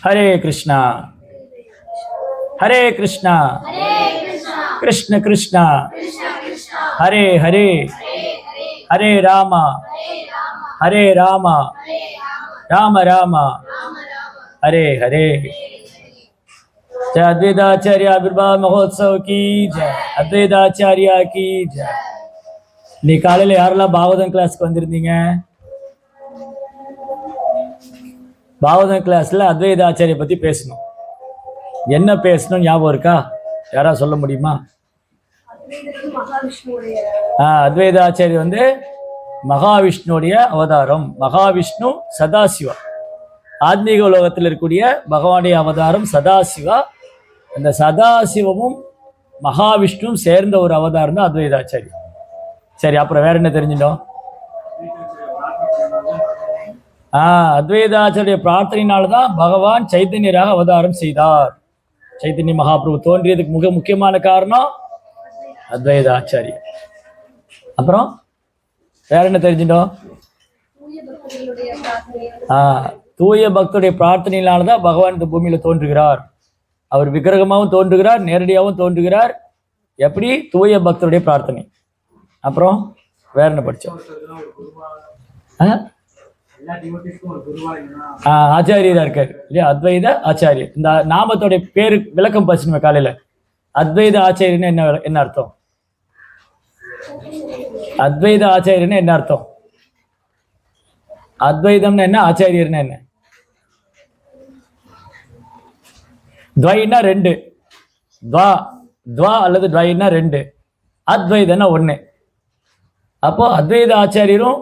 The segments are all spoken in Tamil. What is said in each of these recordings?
ஹரே கிருஷ்ணா ஹரே கிருஷ்ணா கிருஷ்ண கிருஷ்ணா ஹரே ஹரே ஹரே ராமா ஹரே ராமா ராம ராமா ஹரே ஹரே. जय अद्वैताचार्य आविर्भाव महोत्सव की जय. अद्वैताचार्या की जय. இன்னைக்கு காலையில் யாரெல்லாம் பாகவதம் கிளாஸ்க்கு வந்திருந்தீங்க? பாகவதம் கிளாஸ்ல அத்வைதாச்சாரிய பத்தி பேசணும். என்ன பேசணும் ஞாபகம் இருக்கா? யாரா சொல்ல முடியுமா? அத்வைதாச்சாரி வந்து மகாவிஷ்ணுடைய அவதாரம். மகாவிஷ்ணு சதாசிவா, ஆத்மீக உலகத்தில் இருக்கக்கூடிய பகவானுடைய அவதாரம் சதாசிவா. அந்த சதாசிவமும் மகாவிஷ்ணுவும் சேர்ந்த ஒரு அவதாரம் தான் அத்வைதாச்சாரி. சரி, அப்புறம் வேற என்ன தெரிஞ்சிட்டோம்? அத்வைதாச்சாரிய பிரார்த்தனையினால்தான் பகவான் சைத்தன்யராக அவதாரம் செய்தார். சைத்தன்ய மகாபிரபு தோன்றியதுக்கு மிக முக்கியமான காரணம் அத்வைதாச்சாரி. அப்புறம் வேற என்ன தெரிஞ்சிட்டோம்? தூய பக்தருடைய பிரார்த்தனையினால்தான் பகவான் இந்த பூமியில தோன்றுகிறார். அவர் விக்கிரகமாகவும் தோன்றுகிறார், நேரடியாகவும் தோன்றுகிறார். எப்படி? தூய பக்தருடைய பிரார்த்தனை. அப்புறம் வேற என்ன படிச்சோம்? ஆச்சாரியரா இருக்காரு இல்லையா, அத்வைத ஆச்சாரியர். இந்த நாமத்தோடைய பேரு விளக்கம் பச்சுமே காலையில. அத்வைத ஆச்சாரியன்னு என்ன அர்த்தம்? அத்வைத ஆச்சாரியன்னு என்ன அர்த்தம்? அத்வைதம்னு என்ன, ஆச்சாரியர்னா என்ன? துவைனா ரெண்டு, துவா அல்லது துவைனா ரெண்டு, அத்வைதனா ஒண்ணு. அப்போ அத்வைத ஆச்சாரியரும்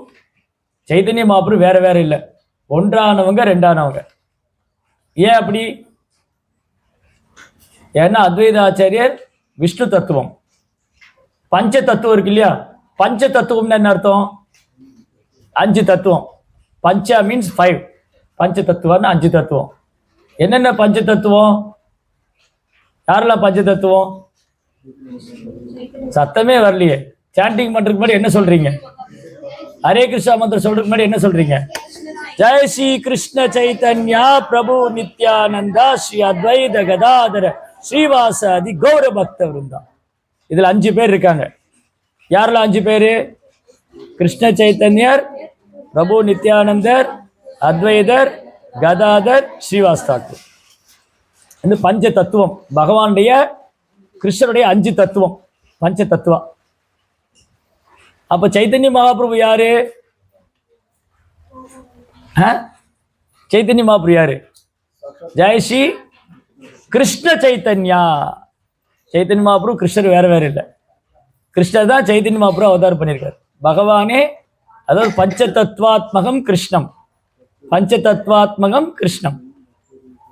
சைத்தன்ய மகாபிரபு வேற வேற இல்லை, ஒன்றானவங்க ரெண்டானவங்க. ஏன் அப்படி? ஏன்னா அத்வைத ஆச்சாரியர் விஷ்ணு தத்துவம், பஞ்ச தத்துவம் இருக்கு இல்லையா. பஞ்ச தத்துவம்னு என்ன அர்த்தம்? அஞ்சு தத்துவம். பஞ்சா மீன்ஸ் 5. பஞ்ச தத்துவம்னு அஞ்சு தத்துவம். என்னென்ன பஞ்ச தத்துவம்? யாரெல்லாம் பஞ்ச தத்துவம்? சத்தமே வரலையே. சாண்டிங் பண்றதுக்கு முன்னாடி என்ன சொல்றீங்க? ஹரே கிருஷ்ணா மந்திரம் சொல்றதுக்கு முன்னாடி என்ன சொல்றீங்க? ஜெய் ஸ்ரீ கிருஷ்ண சைத்தன்யா பிரபு நித்யானந்தா ஸ்ரீ அத்வைத கதாதர ஸ்ரீவாசாதி கௌர பக்த விருந்தா. இதுல 5 பேர் இருக்காங்க. யாரெல்லாம் 5 பேரு? கிருஷ்ண சைத்தன்யர், பிரபு நித்யானந்தர், அத்வைதர், கதாதர், ஸ்ரீவாஸ் தாக்கூர். இந்த பஞ்ச தத்துவம் பகவானுடைய, கிருஷ்ணருடைய 5 தத்துவம், பஞ்ச தத்துவா. அப்ப சைத்தன்ய மகாபிரபு யாரு? சைத்தன்ய மகாபிரபு யாரு? ஜெய் ஸ்ரீ கிருஷ்ண சைத்தன்யா. சைத்தன்ய மகாபிரபு கிருஷ்ணர் வேற வேற இல்லை. கிருஷ்ணர் தான் சைத்தன்ய மகாபிரபு அவதாரம் பண்ணியிருக்காரு. பகவானே, அதாவது பஞ்ச தத்துவாத்மகம் கிருஷ்ணம், பஞ்ச தத்துவாத்மகம் கிருஷ்ணம்.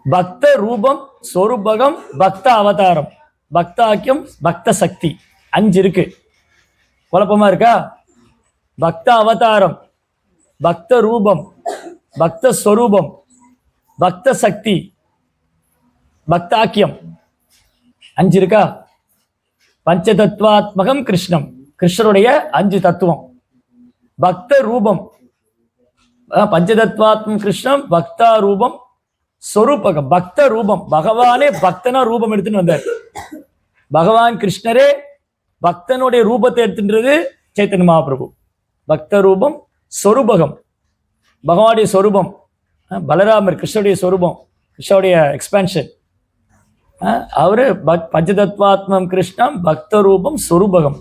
பக்த ரூபம், சொரூபகம், பக்த அவதாரம், பக்தாக்கியம், பக்த சக்தி. 5 இருக்கு. குழப்பமா இருக்கா? பக்த அவதாரம், பக்த ரூபம், பக்த ஸ்வரூபம், பக்த சக்தி, பக்தாக்கியம். 5 இருக்கா? பஞ்ச தத்துவாத்மகம் கிருஷ்ணம், கிருஷ்ணருடைய 5 தத்துவம். பக்த ரூபம், பஞ்சதத்வாத்மம் கிருஷ்ணம், பக்தா ரூபம், ஸ்வரூபகம், பக்த ரூபம். பகவானே பக்தனா ரூபம் எடுத்துன்னு வந்தார். பகவான் கிருஷ்ணரே பக்தனுடைய ரூபத்தை எடுத்துன்றது சைத்தன்ய மகாபிரபு. பக்த ரூபம், ஸ்வரூபகம், பகவானுடைய ஸ்வரூபம். பலராமர் கிருஷ்ணனுடைய ஸ்வரூபம், கிருஷ்ணனுடைய எக்ஸ்பான்ஷன். அவரு பஞ்சதத்வாத்மம் கிருஷ்ணம், பக்த ரூபம், ஸ்வரூபகம்.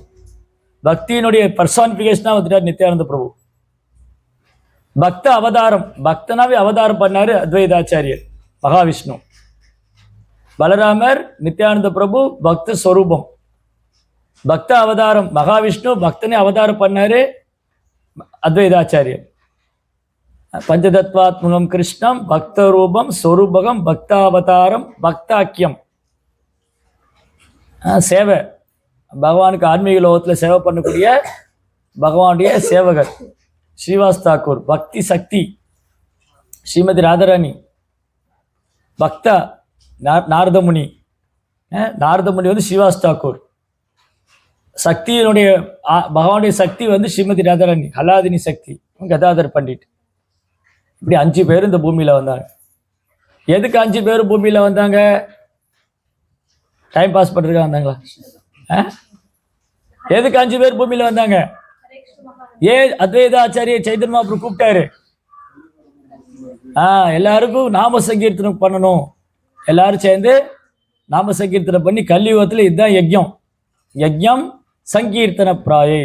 பக்தியினுடைய பர்சானிபிகேஷனா வந்துட்டார் நித்யானந்த பிரபு. பக்த அவதாரம், பக்தனாவே அவதாரம் பண்ணாரு அத்வைதாச்சாரியர் மகாவிஷ்ணு. பலராமர், நித்யானந்த பிரபு பக்த ஸ்வரூபம். பக்த அவதாரம் மகாவிஷ்ணு, பக்தனே அவதாரம் பண்ணாரு அத்வைதாச்சாரியர். பஞ்சதத்வாத்மகம் கிருஷ்ணம், பக்த ரூபம், ஸ்வரூபகம், பக்தாவதாரம், பக்தாக்கியம். சேவை, பகவானுக்கு ஆன்மீக லோகத்தில் சேவை பண்ணக்கூடிய பகவானுடைய சேவகர் ஸ்ரீவாஸ் தாக்கூர். பக்தி சக்தி ஸ்ரீமதி ராதாராணி. பக்தா நாரதமுனி. நாரதமுனி வந்து ஸ்ரீவாஸ் தாக்கூர். சக்தியினுடைய பகவானுடைய சக்தி வந்து ஸ்ரீமதி ராதாராணி, ஹலாதினி சக்தி, கதாதர் பண்டிட். இப்படி 5 பேர் இந்த பூமியில வந்தாங்க. எதுக்கு 5 பேர் பூமியில வந்தாங்க? டைம் பாஸ் பண்றதுக்காக வந்தாங்களா? எதுக்கு 5 பேர் பூமியில வந்தாங்க? ஏன் அத்வைத ஆச்சாரிய சைதன்ய மகாபிரபு கூப்பிட்டாரு? எல்லாருக்கும் நாம சங்கீர்த்தனம் பண்ணணும், எல்லாரும் சேர்ந்து நாம சங்கீர்த்தனம் பண்ணி, கலியுகத்துல இதுதான் யஜ்யம். யஜ்யம் சங்கீர்த்தன பிராயே.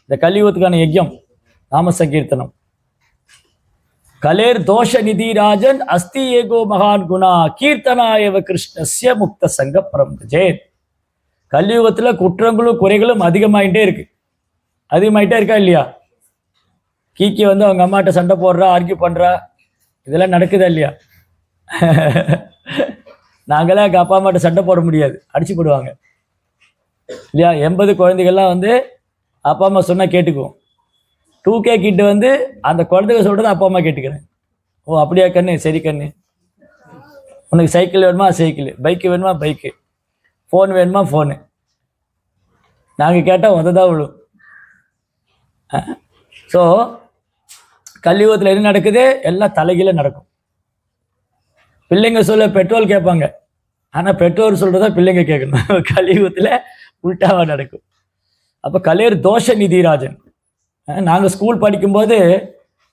இந்த கலியுகத்துக்கான யஜ்யம் நாம சங்கீர்த்தனம். கலேர் தோஷ நிதி ராஜன் அஸ்தி ஏகோ மகான் குணா கீர்த்தனாயவ கிருஷ்ணஸ்ய முக்த சங்க பிரம்ஜே. கலியுகத்துல குற்றங்களும் குறைகளும் அதிகமாயிட்டே இருக்கு. அதிகமாயிட்டே இருக்கா இல்லையா? கீக்கி வந்து அவங்க அம்மாட்ட சண்டை போடுறா, ஆர்கியூ பண்றா, இதெல்லாம் நடக்குதா இல்லையா? நாங்களாம் எங்கள் அப்பா அம்மாட்ட சண்டை போட முடியாது, அடிச்சு போடுவாங்க இல்லையா? 80 குழந்தைகள்லாம் வந்து அப்பா அம்மா சொன்னால் கேட்டுக்குவோம். 2K கிட்ட வந்து அந்த குழந்தைங்க சொல்கிறது அப்பா அம்மா கேட்டுக்கிறேன். ஓ அப்படியா கண்ணு, சரி கண்ணு. உனக்கு சைக்கிள் வேணுமா சைக்கிள், பைக்கு வேணுமா பைக்கு, ஃபோன் வேணுமா ஃபோனு. நாங்கள் கேட்டால் உததான் விழும். ஸோ கலியுகத்தில் என்ன நடக்குது? எல்லாம் தலைகீழ நடக்கும். பிள்ளைங்க சொல்ல பெட்ரோல் கேட்பாங்க, ஆனால் பெற்றோர் சொல்கிறதா பிள்ளைங்க கேட்கணும். கலியுகத்தில் உல்டாவாக நடக்கும். அப்போ கலேர் தோஷ நிதிராஜன். நாங்கள் ஸ்கூல் படிக்கும்போது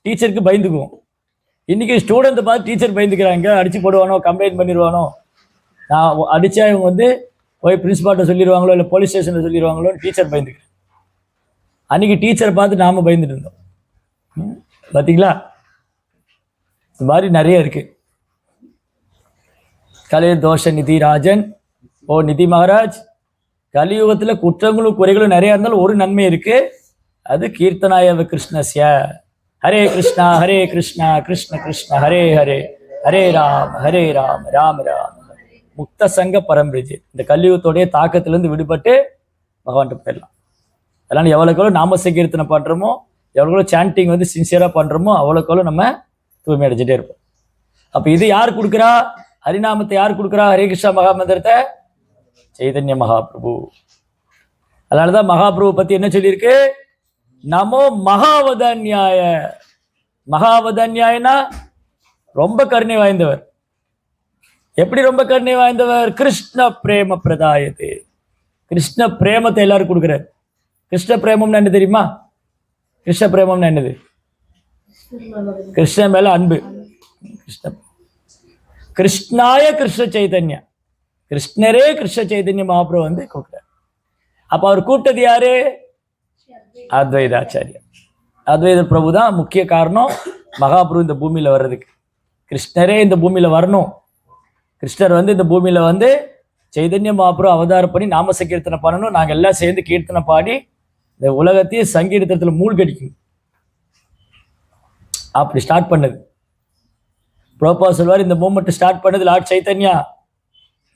டீச்சருக்கு பயந்துக்குவோம். இன்றைக்கி ஸ்டூடெண்ட்டை பார்த்து டீச்சர் பயந்துக்கிறாங்க. அடித்து போடுவானோ, கம்ப்ளைண்ட் பண்ணிடுவானோ, நான் அடித்தா இவங்க வந்து போய் பிரின்சிபால்கிட்ட சொல்லிடுவாங்களோ, இல்லை போலீஸ் ஸ்டேஷனில் சொல்லிடுவாங்களோன்னு டீச்சர் பயந்துக்கிறேன். அன்றைக்கி டீச்சரை பார்த்து நாம் பயந்துட்டு இருந்தோம். பார்த்தீங்களா? இது மாதிரி நிறைய இருக்குது. கலேர் தோஷ நிதி ராஜன். ஓ நிதி மகாராஜ், கலியுகத்தில் குற்றங்களும் குறைகளும் நிறையா இருந்தாலும் ஒரு நன்மை இருக்குது. அது கீர்த்தனாயவ கிருஷ்ணஸ்ய. ஹரே கிருஷ்ணா ஹரே கிருஷ்ணா கிருஷ்ண கிருஷ்ண ஹரே ஹரே ஹரே ராம் ராம ராம் முக்த சங்க பரம்பிரிஜி. இந்த கலியுகத்தோடைய தாக்கத்திலேருந்து விடுபட்டு பகவான்கிட்ட போயிடலாம். அதனால் எவ்வளோக்கெவ்வளோ நாம சங்கீர்த்தனை பண்ணுறோமோ, எவ்வளோ சாண்டிங் வந்து சின்சியராக பண்ணுறோமோ, அவ்வளோக்கெவ்வளோ நம்ம தூய்மை அடைஞ்சிட்டே இருப்போம். அப்போ இது யார் கொடுக்குறா? ஹரிநாமத்தை யார் கொடுக்குறா? ஹரே கிருஷ்ணா மகாமந்திரத்தை சைதன்ய மகாபிரபு. அதனால தான் மகாபிரபு பற்றி என்ன சொல்லியிருக்கு? நமோ மகாவதன்யாய. மகாவதன்யாயனா ரொம்ப கருணை வாய்ந்தவர். எப்படி ரொம்ப கருணை வாய்ந்தவர்? கிருஷ்ண பிரேம பிரதாயது. கிருஷ்ண பிரேமத்தை எல்லாரும் கொடுக்குறார். கிருஷ்ண பிரேமம்னு என்ன தெரியுமா? கிருஷ்ண பிரேமம்னு என்னது? கிருஷ்ண மேல அன்பு. கிருஷ்ணாய கிருஷ்ண சைதன்யா. கிருஷ்ணரே கிருஷ்ண சைதன்ய மகாபிரபு வந்து கூப்பிட்டார். அப்ப அவர் கூப்பிட்டது யாரு? அத்வைத ஆச்சாரியா. அத்வைத பிரபு தான் முக்கிய காரணம் மகாபிரபு இந்த பூமியில வர்றதுக்கு. கிருஷ்ணரே இந்த பூமியில வரணும். கிருஷ்ணர் வந்து இந்த பூமியில வந்து சைதன்ய மகாபிரபு அவதாரம் பண்ணி நாம சங்கீர்த்தனை பண்ணணும். நாங்கள் எல்லாம் சேர்ந்து கீர்த்தனை பாடி இந்த உலகத்தையும் சங்கீர்த்தனத்தில் மூழ்கடிக்கும். அப்படி ஸ்டார்ட் பண்ணது பிரபுபா சொல்வார். இந்த மூமெண்ட் ஸ்டார்ட் பண்ணது லார்ட் சைத்தன்யா.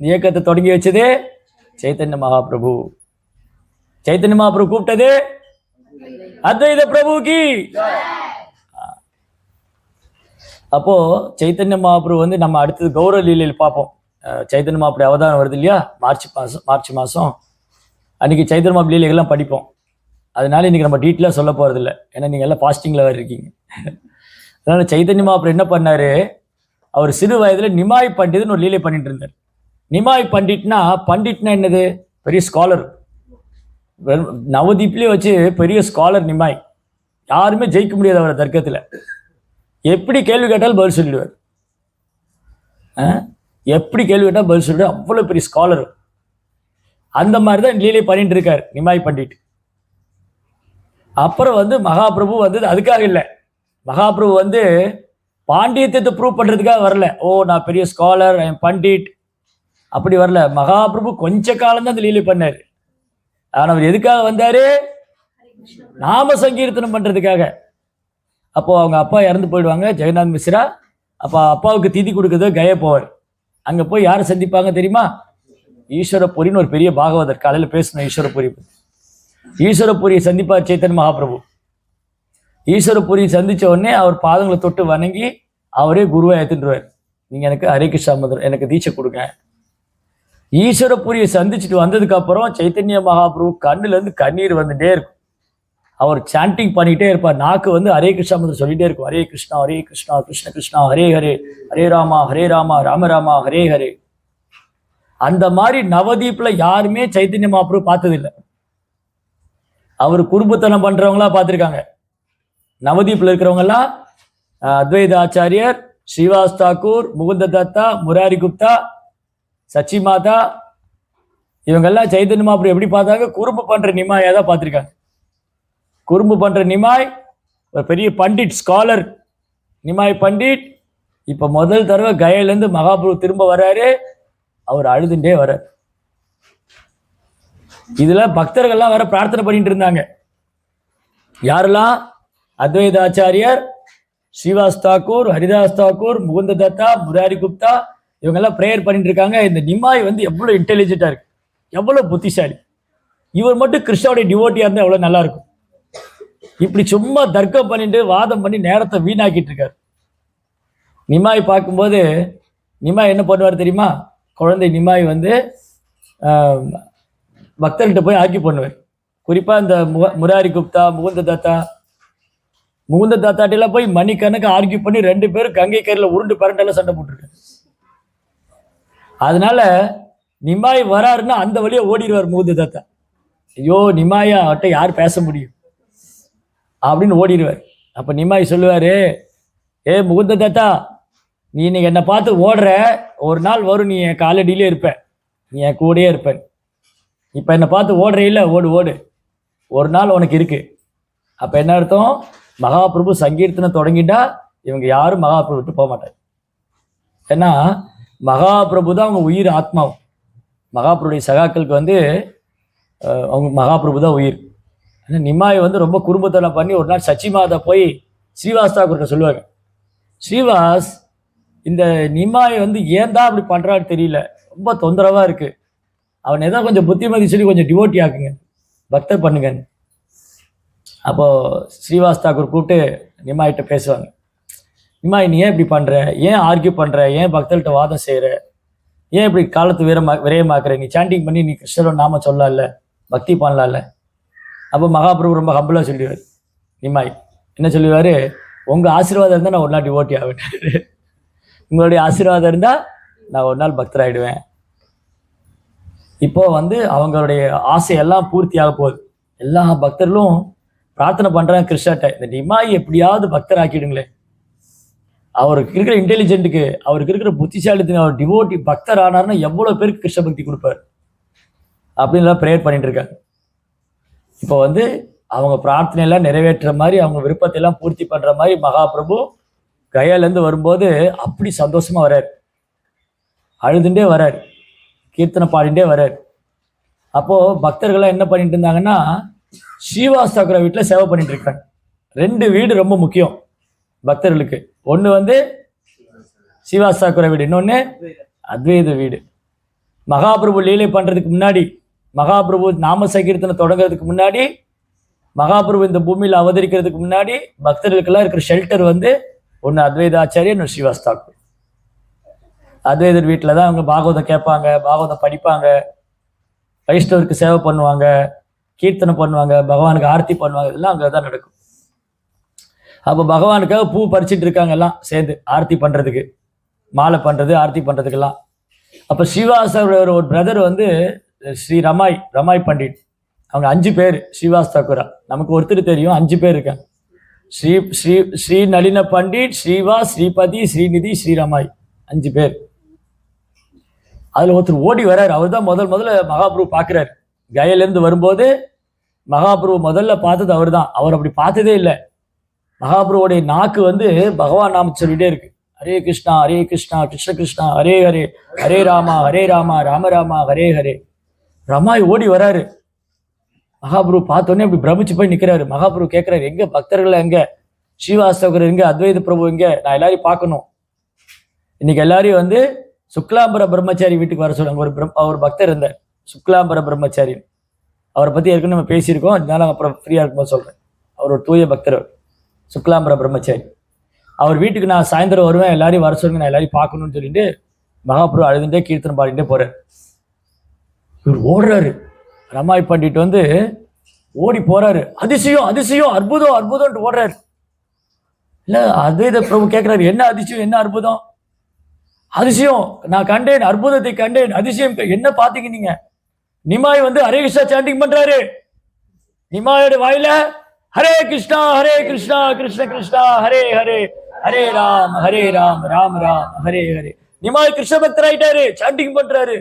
இயக்கத்தை தொடங்கி வச்சதே சைத்தன்ய மகாபிரபு. சைத்தன்ய மகாபிரபு கூப்பிட்டது அத்வைத பிரபுக்கு. அப்போ சைத்தன்ய மகாபிரபு வந்து நம்ம அடுத்தது கௌரவ லீலையில் பார்ப்போம். சைத்தன்ய மகாபிரபு அவதாரம் வருது இல்லையா? மார்ச் மாதம் அன்னைக்கு சைத்தன்ய மகாபிரபு லீலைகள்லாம் படிப்போம். அதனால இன்னைக்கு நம்ம டீட்டெயிலாக சொல்ல போறது இல்லை, ஏன்னா நீங்க எல்லாம் ஃபாஸ்டிங்ல வேறு இருக்கீங்க. அதனால சைத்தன்ய மகாபிரபு என்ன பண்ணாரு? அவர் சிறு வயதுல நிமாய் பண்டிட்னு ஒரு லீலை பண்ணிட்டு இருந்தார். நிமாய் பண்டிட்னா என்னது? பெரிய ஸ்காலர். நவதீப்லேயே வச்சு பெரிய ஸ்காலர் நிமாய். யாருமே ஜெயிக்க முடியாது அவரை தர்க்கத்தில். எப்படி கேள்வி கேட்டாலும் பதில் சொல்லிடுவார். எப்படி கேள்வி கேட்டால் பதில் சொல்லிடுவார். அவ்வளோ பெரிய ஸ்காலர். அந்த மாதிரி தான் லீலை பண்ணிட்டு இருக்கார் நிமாய் பண்டிட். அப்புறம் வந்து மகாபிரபு வந்தது அதுக்காக இல்லை. மகாபிரபு வந்து பாண்டியத்தை ப்ரூவ் பண்ணுறதுக்காக வரல. ஓ நான் பெரிய ஸ்காலர், பண்டிட், அப்படி வரல. மகாபிரபு கொஞ்ச காலம் தான் அந்த லீலை பண்ணார். ஆனால் அவர் எதுக்காக வந்தாரு? நாம சங்கீர்த்தனம் பண்ணுறதுக்காக. அப்போது அவங்க அப்பா இறந்து போயிடுவாங்க, ஜெகநாத் மிஸ்ரா. அப்போ அப்பாவுக்கு திதி கொடுக்குறது கயா போவார். அங்கே போய் யாரை சந்திப்பாங்க தெரியுமா? ஈஸ்வரபுரின்னு ஒரு பெரிய பாகவதர். காலையில் பேசணும் ஈஸ்வரபுரி. ஈஸ்வரபுரியை சந்திப்பார் சைத்தன்ய மகாபிரபு. ஈஸ்வரபுரியை சந்தித்த உடனே அவர் பாதங்களை தொட்டு வணங்கி அவரே குருவை ஏற்றுருவார். நீங்கள் எனக்கு ஹரே கிருஷ்ணா மந்திரம் எனக்கு தீட்சை கொடுங்க. ஈஸ்வரபுரியை சந்திச்சுட்டு வந்ததுக்கு அப்புறம் சைத்தன்ய மகாபிரபு கண்ணுலேருந்து கண்ணீர் வந்துட்டே இருக்கும். அவர் சாண்டிங் பண்ணிக்கிட்டே இருப்பார். நாக்கு வந்து ஹரே கிருஷ்ணா மந்திரம் சொல்லிட்டே இருக்கும். ஹரே கிருஷ்ணா கிருஷ்ண கிருஷ்ணா ஹரே ஹரே, ஹரே ராமா ராம ராமா ஹரே ஹரே. அந்த மாதிரி நவதீப்ல யாருமே சைத்தன்ய மகாபிரபு பார்த்ததில்லை. அவர் குறும்புத்தனம் பண்றவங்களா பார்த்துருக்காங்க. நவதீப்ல இருக்கிறவங்க எல்லாம் அத்வைத ஆச்சாரியர், ஸ்ரீவாஸ் தாக்கூர், முகுந்த தத்தா, முராரி குப்தா, சச்சி மாதா, இவங்கெல்லாம் சைத்தன்ய மகாபிரபு எப்படி பார்த்தாங்க? குறும்பு பண்ற நிமாயா தான் பார்த்துருக்காங்க. குறும்பு பண்ற நிமாய் ஒரு பெரிய பண்டிட், ஸ்காலர் நிமாய் பண்டிட். இப்ப முதல் தடவை கயாலேருந்து மகாபிரபு திரும்ப வர்றாரு. அவர் அழுதுண்டே வர்றார். இதுல பக்தர்கள்லாம் வேற பிரார்த்தனை பண்ணிட்டு இருந்தாங்க. யாரெல்லாம்? அத்வைத ஆச்சாரியர், ஸ்ரீவாஸ் தாக்கூர், ஹரிதாஸ் தாக்கூர், முகுந்த தத்தா, முராரி குப்தா, இவங்கெல்லாம் ப்ரேயர் பண்ணிட்டு இருக்காங்க. இந்த நிமாய் வந்து எவ்வளவு இன்டெலிஜென்டா இருக்கு, எவ்வளவு புத்திசாலி. இவர் மட்டும் கிருஷ்ணாவுடைய டிவோட்டியா இருந்தா எவ்வளவு நல்லா இருக்கும். இப்படி சும்மா தர்க்கம் பண்ணிட்டு வாதம் பண்ணி நேரத்தை வீணாக்கிட்டு இருக்காரு. நிமாய் பார்க்கும்போது நிமாய் என்ன பண்ணுவார் தெரியுமா? குழந்தை நிமாய் வந்து பக்தர்கிட்ட போய் ஆர்கியூ பண்ணுவார். குறிப்பா இந்த முராரி குப்தா, முகுந்த தாத்தாட்டெல்லாம் போய் மணிக்கணக்கு ஆர்கியூ பண்ணி 2 பேரும் கங்கை கரையில் உருண்டு பரண்டெல்லாம் சண்டை போட்டுருக்காரு. அதனால நிமாய் வராருன்னா அந்த வழியா ஓடிடுவார் முகுந்த தாத்தா. ஐயோ நிமாயா அவட்ட யார் பேச முடியும் அப்படின்னு ஓடிடுவார். அப்ப நிமாய் சொல்லுவாரு, ஏ முகுந்த தாத்தா, நீ இன்னைக்கு என்னை பார்த்து ஓடுற, ஒரு நாள் வரும் நீ என் காலடியிலே இருப்ப, நீ என் கூடயே இருப்ப. இப்ப என்னை பார்த்து ஓடுற இல்ல, ஓடு ஓடு, ஒரு நாள் உனக்கு இருக்கு. அப்ப என்ன அர்த்தம்? மகாபிரபு சங்கீர்த்தனை தொடங்கிட்டா இவங்க யாரும் மகாபிரபு விட்டு போக மாட்டாங்க. ஏன்னா மகாபிரபு தான் அவங்க உயிர், ஆத்மாவும். மகாபிரபுடைய சகாக்களுக்கு வந்து அவங்க மகாபிரபு தான் உயிர். நிமாய் வந்து ரொம்ப குறும்புத்தனம் பண்ணி ஒரு நாள் சச்சி மாதா போய் ஸ்ரீவாஸ் தாக்கூர்கிட்ட சொல்லுவாங்க, ஸ்ரீவாஸ், இந்த நிமாய் வந்து ஏன் தான் அப்படி பண்றான்னு தெரியல, ரொம்ப தொந்தரவா இருக்கு, அவன் ஏதாவது கொஞ்சம் புத்திமதி சொல்லி கொஞ்சம் டிவோட்டி ஆக்குங்க, பக்தர் பண்ணுங்க. அப்போ ஸ்ரீவாஸ் தாக்கூர் கூப்பிட்டு நிமாய்கிட்ட பேசுவாங்க. நிமாய், நீ ஏன் இப்படி பண்ற, ஏன் ஆர்கியூ பண்ற, ஏன் பக்தர்கிட்ட வாதம் செய்யற, ஏன் இப்படி காலத்து விரயமாக்குற, நீ சாண்டிங் பண்ணி நீ கிருஷ்ணரோட நாம சொல்லல, பக்தி பண்ணலாம்ல. அப்போ மகாபிரபு ரொம்ப ஹம்பிளா சொல்லுவார். நிமாய் என்ன சொல்லுவாரு? உங்க ஆசீர்வாதம் இருந்தால் நான் ஒரு நாள் டிவோட்டி ஆகிட்டேன், உங்களுடைய ஆசீர்வாதம் இருந்தால் நான் ஒரு நாள் பக்தராயிடுவேன். இப்போ வந்து அவங்களுடைய ஆசையெல்லாம் பூர்த்தி ஆக போகுது. எல்லா பக்தர்களும் பிரார்த்தனை பண்றாங்க கிருஷ்ணர்கிட்ட, இந்த நிமாய் எப்படியாவது பக்தர் ஆக்கிடுங்களேன், அவருக்கு இருக்கிற இன்டெலிஜென்ட்டுக்கு, அவருக்கு இருக்கிற புத்திசாலித்துக்கு, அவர் டிவோட்டி பக்தர் ஆனார்னா எவ்வளவு பேருக்கு கிருஷ்ண பக்தி கொடுப்பார் அப்படின்லாம் ப்ரேயர் பண்ணிட்டு இருக்காங்க. இப்போ வந்து அவங்க பிரார்த்தனையெல்லாம் நிறைவேற்ற மாதிரி, அவங்க விருப்பத்தை எல்லாம் பூர்த்தி பண்ற மாதிரி மகாபிரபு கயாலேருந்து வரும்போது அப்படி சந்தோஷமா வர்றாரு, அழுதுண்டே வர்றாரு, கீர்த்தனை பாடிண்டே வர்றாரு. அப்போ பக்தர்கள்லாம் என்ன பண்ணிட்டு இருந்தாங்கன்னா, ஸ்ரீவாஸ் தாக்கூர் வீட்டில் சேவை பண்ணிட்டு இருக்காங்க. 2 வீடு ரொம்ப முக்கியம் பக்தர்களுக்கு. ஒன்று வந்து ஸ்ரீவாஸ் தாக்கூர் வீடு, இன்னொன்று அத்வைத வீடு. மகாபிரபு லீலை பண்றதுக்கு முன்னாடி, மகாபிரபு நாம சங்கீர்த்தனை தொடங்குறதுக்கு முன்னாடி, மகாபிரபு இந்த பூமியில் அவதரிக்கிறதுக்கு முன்னாடி பக்தர்களுக்கெல்லாம் இருக்கிற ஷெல்டர் வந்து ஒன்று அத்வைத ஆச்சாரியர், இன்னொரு ஸ்ரீவாஸ் தாக்கூர். அத்வைதர் வீட்டில் தான் அவங்க பாகவதம் கேட்பாங்க, பாகவதம் படிப்பாங்க, வைஷ்ணவருக்கு சேவை பண்ணுவாங்க, கீர்த்தனை பண்ணுவாங்க, பகவானுக்கு ஆர்த்தி பண்ணுவாங்க, இதெல்லாம் அங்கே தான் நடக்கும். அப்போ பகவானுக்காக பூ பறிச்சுட்டு இருக்காங்க எல்லாம் சேர்ந்து ஆர்த்தி பண்றதுக்கு, மாலை பண்றது, ஆர்த்தி பண்றதுக்கெல்லாம். அப்போ ஸ்ரீவாசோட ஒரு பிரதர் வந்து ஸ்ரீ ரமாய் பண்டிட், அவங்க 5 பேர் ஸ்ரீவாஸ் தாக்கூரா. நமக்கு ஒருத்தர் தெரியும், 5 பேர் இருக்காங்க. ஸ்ரீ நளின பண்டிட், ஸ்ரீவாஸ், ஸ்ரீபதி, ஸ்ரீநிதி, ஸ்ரீரமாய், 5 பேர். அதுல ஒருத்தர் ஓடி வர்றாரு. அவர் தான் முதல்ல மகாபிரபு பார்க்கிறார். கயாலேருந்து வரும்போது மகாபிரபு முதல்ல பார்த்தது அவர் தான். அவர் அப்படி பார்த்ததே இல்லை. மகாபிரபுடைய நாக்கு வந்து பகவான் நாம சொல்லிட்டே இருக்கு, ஹரே கிருஷ்ணா கிருஷ்ண கிருஷ்ணா ஹரே ஹரே, ஹரே ராமா ராம ராமா ஹரே ஹரே. ரமாய் ஓடி வராரு. மகாபிரபு பார்த்தோன்னே அப்படி பிரமிச்சு போய் நிக்கிறாரு. மகாபிரபு கேட்கிறாரு, எங்க பக்தர்கள், எங்க ஸ்ரீவாஸ் தாக்கூர், எங்க அத்வைத பிரபு, எங்க, நான் எல்லாரையும் பார்க்கணும். இன்னைக்கு எல்லாரையும் வந்து சுக்லாம்பர பிரம்மச்சாரி வீட்டுக்கு வர சொல்லுங்க. ஒரு பக்தர் இருந்தார், சுக்லாம்பர பிரம்மச்சாரி. அவரை பத்தி ஏற்கனவே நம்ம பேசியிருக்கோம், அதனால அப்புறம் ஃப்ரீயா இருக்கும்போது சொல்றேன். அவர் ஒரு தூய பக்தர், சுக்லாம்பர பிரம்மச்சாரி. அவர் வீட்டுக்கு நான் சாயந்தரம் வருவேன், எல்லாரையும் வர சொல்லுங்க, நான் எல்லாரையும் பார்க்கணும்னு சொல்லிட்டு மகாபிரபு அழுதுண்டே கீர்த்தனை பாடிட்டே போறாரு. இவர் ஓடுறாரு. ரமாய் பண்டிட் வந்து ஓடி போறாரு. அதிசயம் அதிசயம், அற்புதம் அற்புதம்ட்டு ஓடுறாரு. இல்ல அத்வைத பிரபு கேட்கிறாரு, என்ன அதிசயம் என்ன அற்புதம்? அதிசயம் நான் கண்டேன், அற்புதத்தை கண்டேன், அதிசயம் என்ன பாத்தீங்க நீங்க? நிமாய் வந்து ஹரே கிருஷ்ணா சாண்டிங் பண்றாரு. நிமாயோட வாயில ஹரே கிருஷ்ணா கிருஷ்ண கிருஷ்ணா ஹரே ஹரே, ஹரே ராம் ராம் ராம் ஹரே ஹரே. நிமாய் கிருஷ்ண பக்தர் ஆயிட்டாரு, சாண்டிங் பண்றாரு.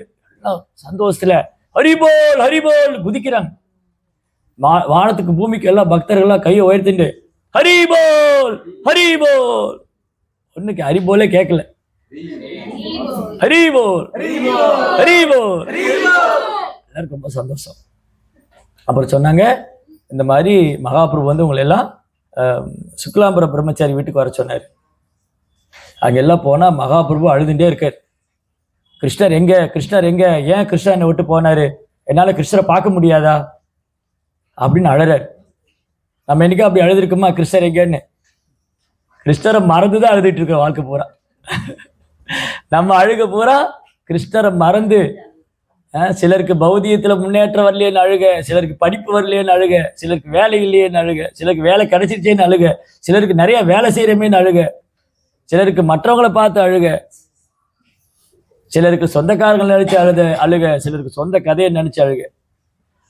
சந்தோஷத்துல ஹரிபோல் குதிக்கிறாங்க. வானத்துக்கு பூமிக்கு எல்லாம் பக்தர்கள் கையை உயர்த்திண்டு ஹரிபோல். ஒண்ணுக்கு ஹரிபோலே கேட்கல. ஹரிபோல் எல்லாருக்கும் ரொம்ப சந்தோஷம். அப்புறம் சொன்னாங்க, இந்த மாதிரி மகாபிரபு வந்து உங்களை எல்லாம் சுக்லாம்பர பிரம்மச்சாரி வீட்டுக்கு வர சொன்னார். அங்கெல்லாம் போனா மகாபிரபு அழுதுண்டே இருக்கார். கிருஷ்ணர் எங்க, ஏன் கிருஷ்ணர் என்னை விட்டு போனாரு, என்னால கிருஷ்ணரை பார்க்க முடியாதா அப்படின்னு அழறாரு. நம்ம என்னைக்கும் அப்படி அழுதுருக்குமா கிருஷ்ணர் எங்கன்னு? கிருஷ்ணரை மறந்துதான் அழுதுட்டு இருக்க வாழ்க்கை பூரா. நம்ம அழுக பூரா கிருஷ்ணரை மறந்து. சிலருக்கு பௌதியத்துல முன்னேற்றம் வரலையேன்னு அழுக, சிலருக்கு படிப்பு வரலையேன்னு அழுக, சிலருக்கு வேலை இல்லையேன்னு அழுக, சிலருக்கு வேலை கிடைச்சிருச்சேன்னு அழுக, சிலருக்கு நிறைய வேலை செய்யறமேன்னு அழுக, சிலருக்கு மற்றவங்களை பார்த்து அழுக, சிலருக்கு சொந்தக்காரங்களை நினைச்சு அழுக, சிலருக்கு சொந்த கதையை நினைச்சு அழுக.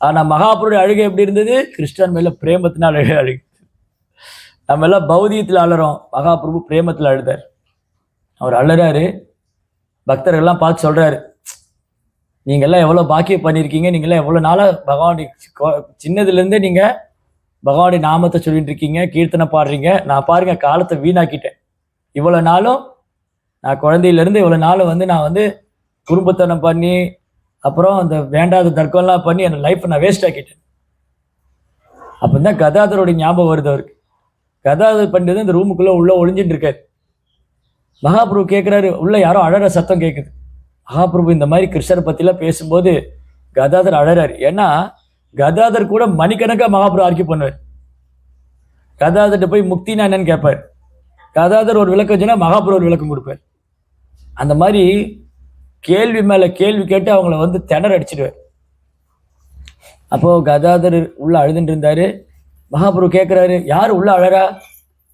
ஆனா மகாபுருடைய அழுகை எப்படி இருந்தது? கிருஷ்ணன் மேல பிரேமத்தினால் அழுக. நம்ம எல்லாம் பௌதியத்தில் அழறோம், மகாபிரபு பிரேமத்தில் அழுதார். அவர் அழறாரு. பக்தர்கள்லாம் பார்த்து சொல்றாரு, நீங்க எல்லாம் எவ்வளவு பாக்கியம் பண்ணிருக்கீங்க, நீங்க எல்லாம் எவ்வளவு நாளா பகவானுடைய சின்னதுல இருந்தே நீங்க பகவானுடைய நாமத்தை சொல்லிட்டு இருக்கீங்க, கீர்த்தனை பாடுறீங்க. நான் பாருங்க காலத்தை வீணாக்கிட்டேன். இவ்வளவு நாளும் நான் குழந்தையில இருந்து இவ்வளவு நாளும் வந்து நான் வந்து குடும்பத்தனம் பண்ணி, அப்புறம் அந்த வேண்டாத தர்க்கம்லாம் பண்ணி என் லைஃப்பை நான் வேஸ்ட் ஆக்கிட்டேன். அப்பதான் கதாதரோட ஞாபகம் வருது அவருக்கு. கதாதர் பண்டிதர் இந்த ரூமுக்குள்ள உள்ள ஒளிஞ்சிட்டு இருக்காரு. மகாபிரபு கேட்கிறாரு, உள்ள யாரோ அழற சத்தம் கேட்குது. மகாபிரபு இந்த மாதிரி கிருஷ்ணரை பத்திலாம் பேசும்போது கதாதர் அழறாரு. ஏன்னா கதாதர் கூட மணிக்கணக்கா மகாபிரபு ஆர்கியூ பண்ணுவார். கதாதர்கிட்ட போய் முக்தினா என்னன்னு கேட்பார். கதாதர் ஒரு விளக்கம் சொன்னா மகாபிரபு ஒரு விளக்கம் கொடுப்பார். அந்த மாதிரி கேள்வி மேல கேள்வி கேட்டு அவங்கள வந்து திணற அடிச்சிடுவார். அப்போ கதாதர் உள்ள அழுதுட்டு இருந்தாரு. மகாபிரபு கேட்கிறாரு, யாரு உள்ள அழறா?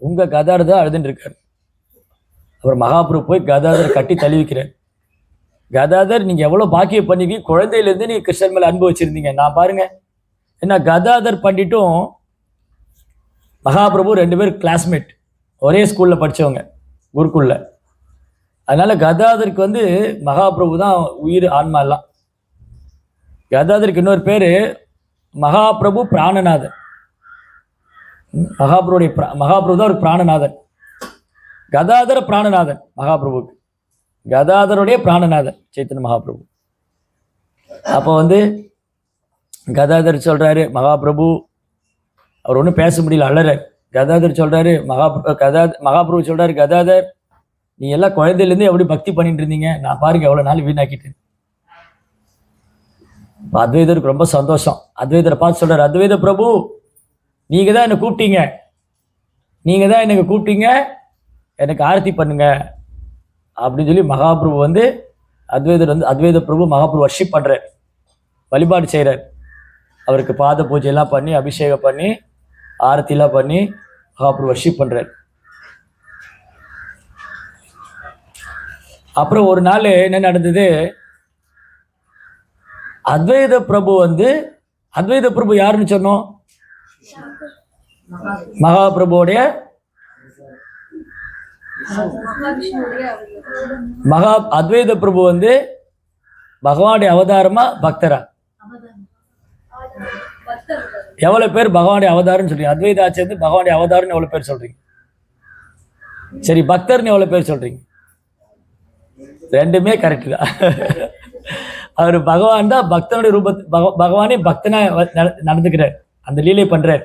உங்க கதாதர் தான் அழுதுட்டு இருக்காரு. அப்புறம் மகாபிரபு போய் கதாதர் கட்டி தழுவிக்கிறார். கதாதர், நீங்க எவ்வளவு பாக்கியம் பண்ணிருக்கீங்க, குழந்தையில இருந்து நீங்க கிருஷ்ணன் மேல அன்பு வச்சிருந்தீங்க. நான் பாருங்க, ஏன்னா கதாதர் பண்டிட்டும் மகாபிரபு 2 பேரும் கிளாஸ்மேட், ஒரே ஸ்கூல்ல படிச்சவங்க, குருக்குள்ள. அதனால கதாதருக்கு வந்து மகாபிரபு தான் உயிர், ஆன்மா எல்லாம். கதாதருக்கு இன்னொரு பேரு மகாபிரபு பிராணநாதன். மகாபிரபு தான் ஒரு பிராணநாதன். கதாதர பிராணநாதன் மகாபிரபுக்கு. கதாதருடைய பிராணநாதன் சைத்தன்ய மகாபிரபு. அப்போ வந்து கதாதர் சொல்றாரு, மகாபிரபு அவர் ஒன்றும் பேச முடியல, அழறார். கதாதர் சொல்றாரு, மகாபிரபு சொல்றாரு, கதாதர் நீ எல்லாம் குழந்தையிலேருந்து எப்படி பக்தி பண்ணிட்டு இருந்தீங்க, நான் பாருங்க எவ்வளவு நாள் வீணாக்கிட்டேன். அத்வைதருக்கு ரொம்ப சந்தோஷம். அத்வைதரை பார்த்து சொல்றாரு, அத்வைத பிரபு நீங்க தான் என்னை கூப்பிட்டீங்க, எனக்கு ஆரத்தி பண்ணுங்க அப்படின்னு சொல்லி மகாபிரபு வந்து அத்வைத பிரபு மகாபிரபு வர்ஷிப் பண்றார், வழிபாடு செய்யறார். அவருக்கு பாத பூஜை எல்லாம் பண்ணி, அபிஷேகம் பண்ணி, ஆரத்தி எல்லாம் பண்ணி மகாபிரபு வர்ஷிப் பண்றார். அப்புறம் ஒரு நாள் என்ன நடந்தது, அத்வைத பிரபு யாருன்னு சொன்னோம்? மகாபிரபுடைய அத்வைத பிரபு வந்து பகவானுடைய அவதாரமா பக்தரா? எவ்வளவு பேர் பகவானுடைய அவதாரம் சொல்றீங்க? அத்வைத ஆச்சாரியர் பகவானுடைய அவதாரம் எவ்வளவு பேர் சொல்றீங்க? சரி, பக்தர்னு எவ்வளவு பேர் சொல்றீங்க? 2மே கரெக்ட் தான். அவர் பகவான் தான், பக்தனுடைய பகவானே பக்தனா நடந்துக்கிறார், அந்த லீலை பண்றார்.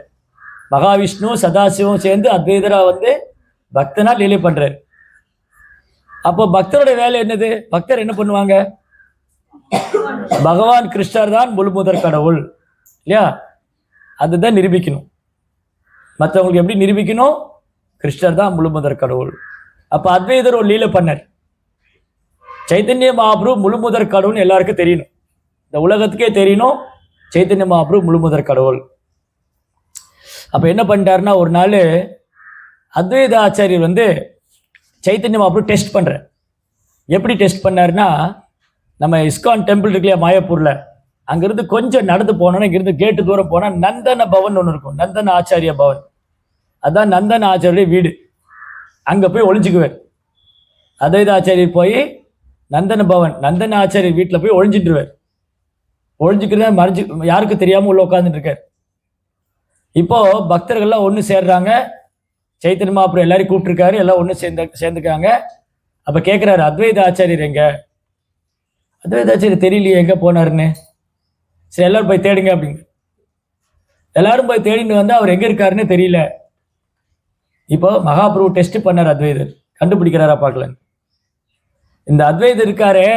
மகாவிஷ்ணு சதாசிவம் சேர்ந்து அத்வைதரா வந்து பக்தனா லீலை பண்றார். அப்போ பக்தருடைய வேலை என்னது? பக்தர் என்ன பண்ணுவாங்க? பகவான் கிருஷ்ணர் தான் முழுமுதற் கடவுள் இல்லையா, அதுதான் நிரூபிக்கணும். மற்றவங்களுக்கு எப்படி நிரூபிக்கணும்? கிருஷ்ணர் தான் முழுமுதற் கடவுள். அப்ப அத்வைதர் ஒரு லீலை பண்ணார். சைத்தன்ய மகாபிரபு முழுமுதற் கடவுள்னு எல்லாருக்கும் தெரியணும், இந்த உலகத்துக்கே தெரியணும், சைத்தன்ய மகாபிரபு முழுமுதற் கடவுள். அப்போ என்ன பண்ணிட்டாருன்னா, ஒரு நாள் அத்வைத ஆச்சாரியர் வந்து சைத்தன்ய மகாபிரபு டெஸ்ட் பண்ணுறார். எப்படி டெஸ்ட் பண்ணாருன்னா, நம்ம இஸ்கான் டெம்பிள் இருக்கு இல்லையா மாயாப்பூரில், அங்கேருந்து கொஞ்சம் நடந்து போனோன்னா, இங்கேருந்து கேட்டு தூரம் போனால் நந்தன பவன் ஒன்று இருக்கும், நந்தன ஆச்சாரிய பவன். அதுதான் நந்தன ஆச்சாரிய வீடு. அங்கே போய் ஒளிஞ்சுக்குவார். அத்வைத ஆச்சாரியர் போய் நந்தன பவன், நந்தன ஆச்சாரியர் வீட்டில் போய் ஒழிஞ்சிட்டுருவார். ஒழிஞ்சுக்கிறத மறைஞ்சு யாருக்கும் தெரியாமல் உள்ள உட்காந்துட்டு இருக்கார். இப்போ பக்தர்கள்லாம் ஒன்று சேர்றாங்க. சைத்தன்ய மகாபிரபு எல்லாரையும் கூப்பிட்டுருக்காரு, எல்லாம் ஒன்று சேர்ந்துக்காங்க. அப்போ கேட்குறாரு, அத்வைத ஆச்சாரியர் எங்க? அத்வைத ஆச்சாரியர் தெரியலையே எங்கே போனாருன்னு. சரி எல்லாரும் போய் தேடுங்க அப்படிங்க. எல்லாரும் போய் தேடின்னு வந்து அவர் எங்கே இருக்காருன்னு தெரியல. இப்போ மகாபிரபு டெஸ்ட் பண்ணார், அத்வைதர் கண்டுபிடிக்கிறாரா பார்க்கல. இந்த அத்வைதர் இருக்காரே,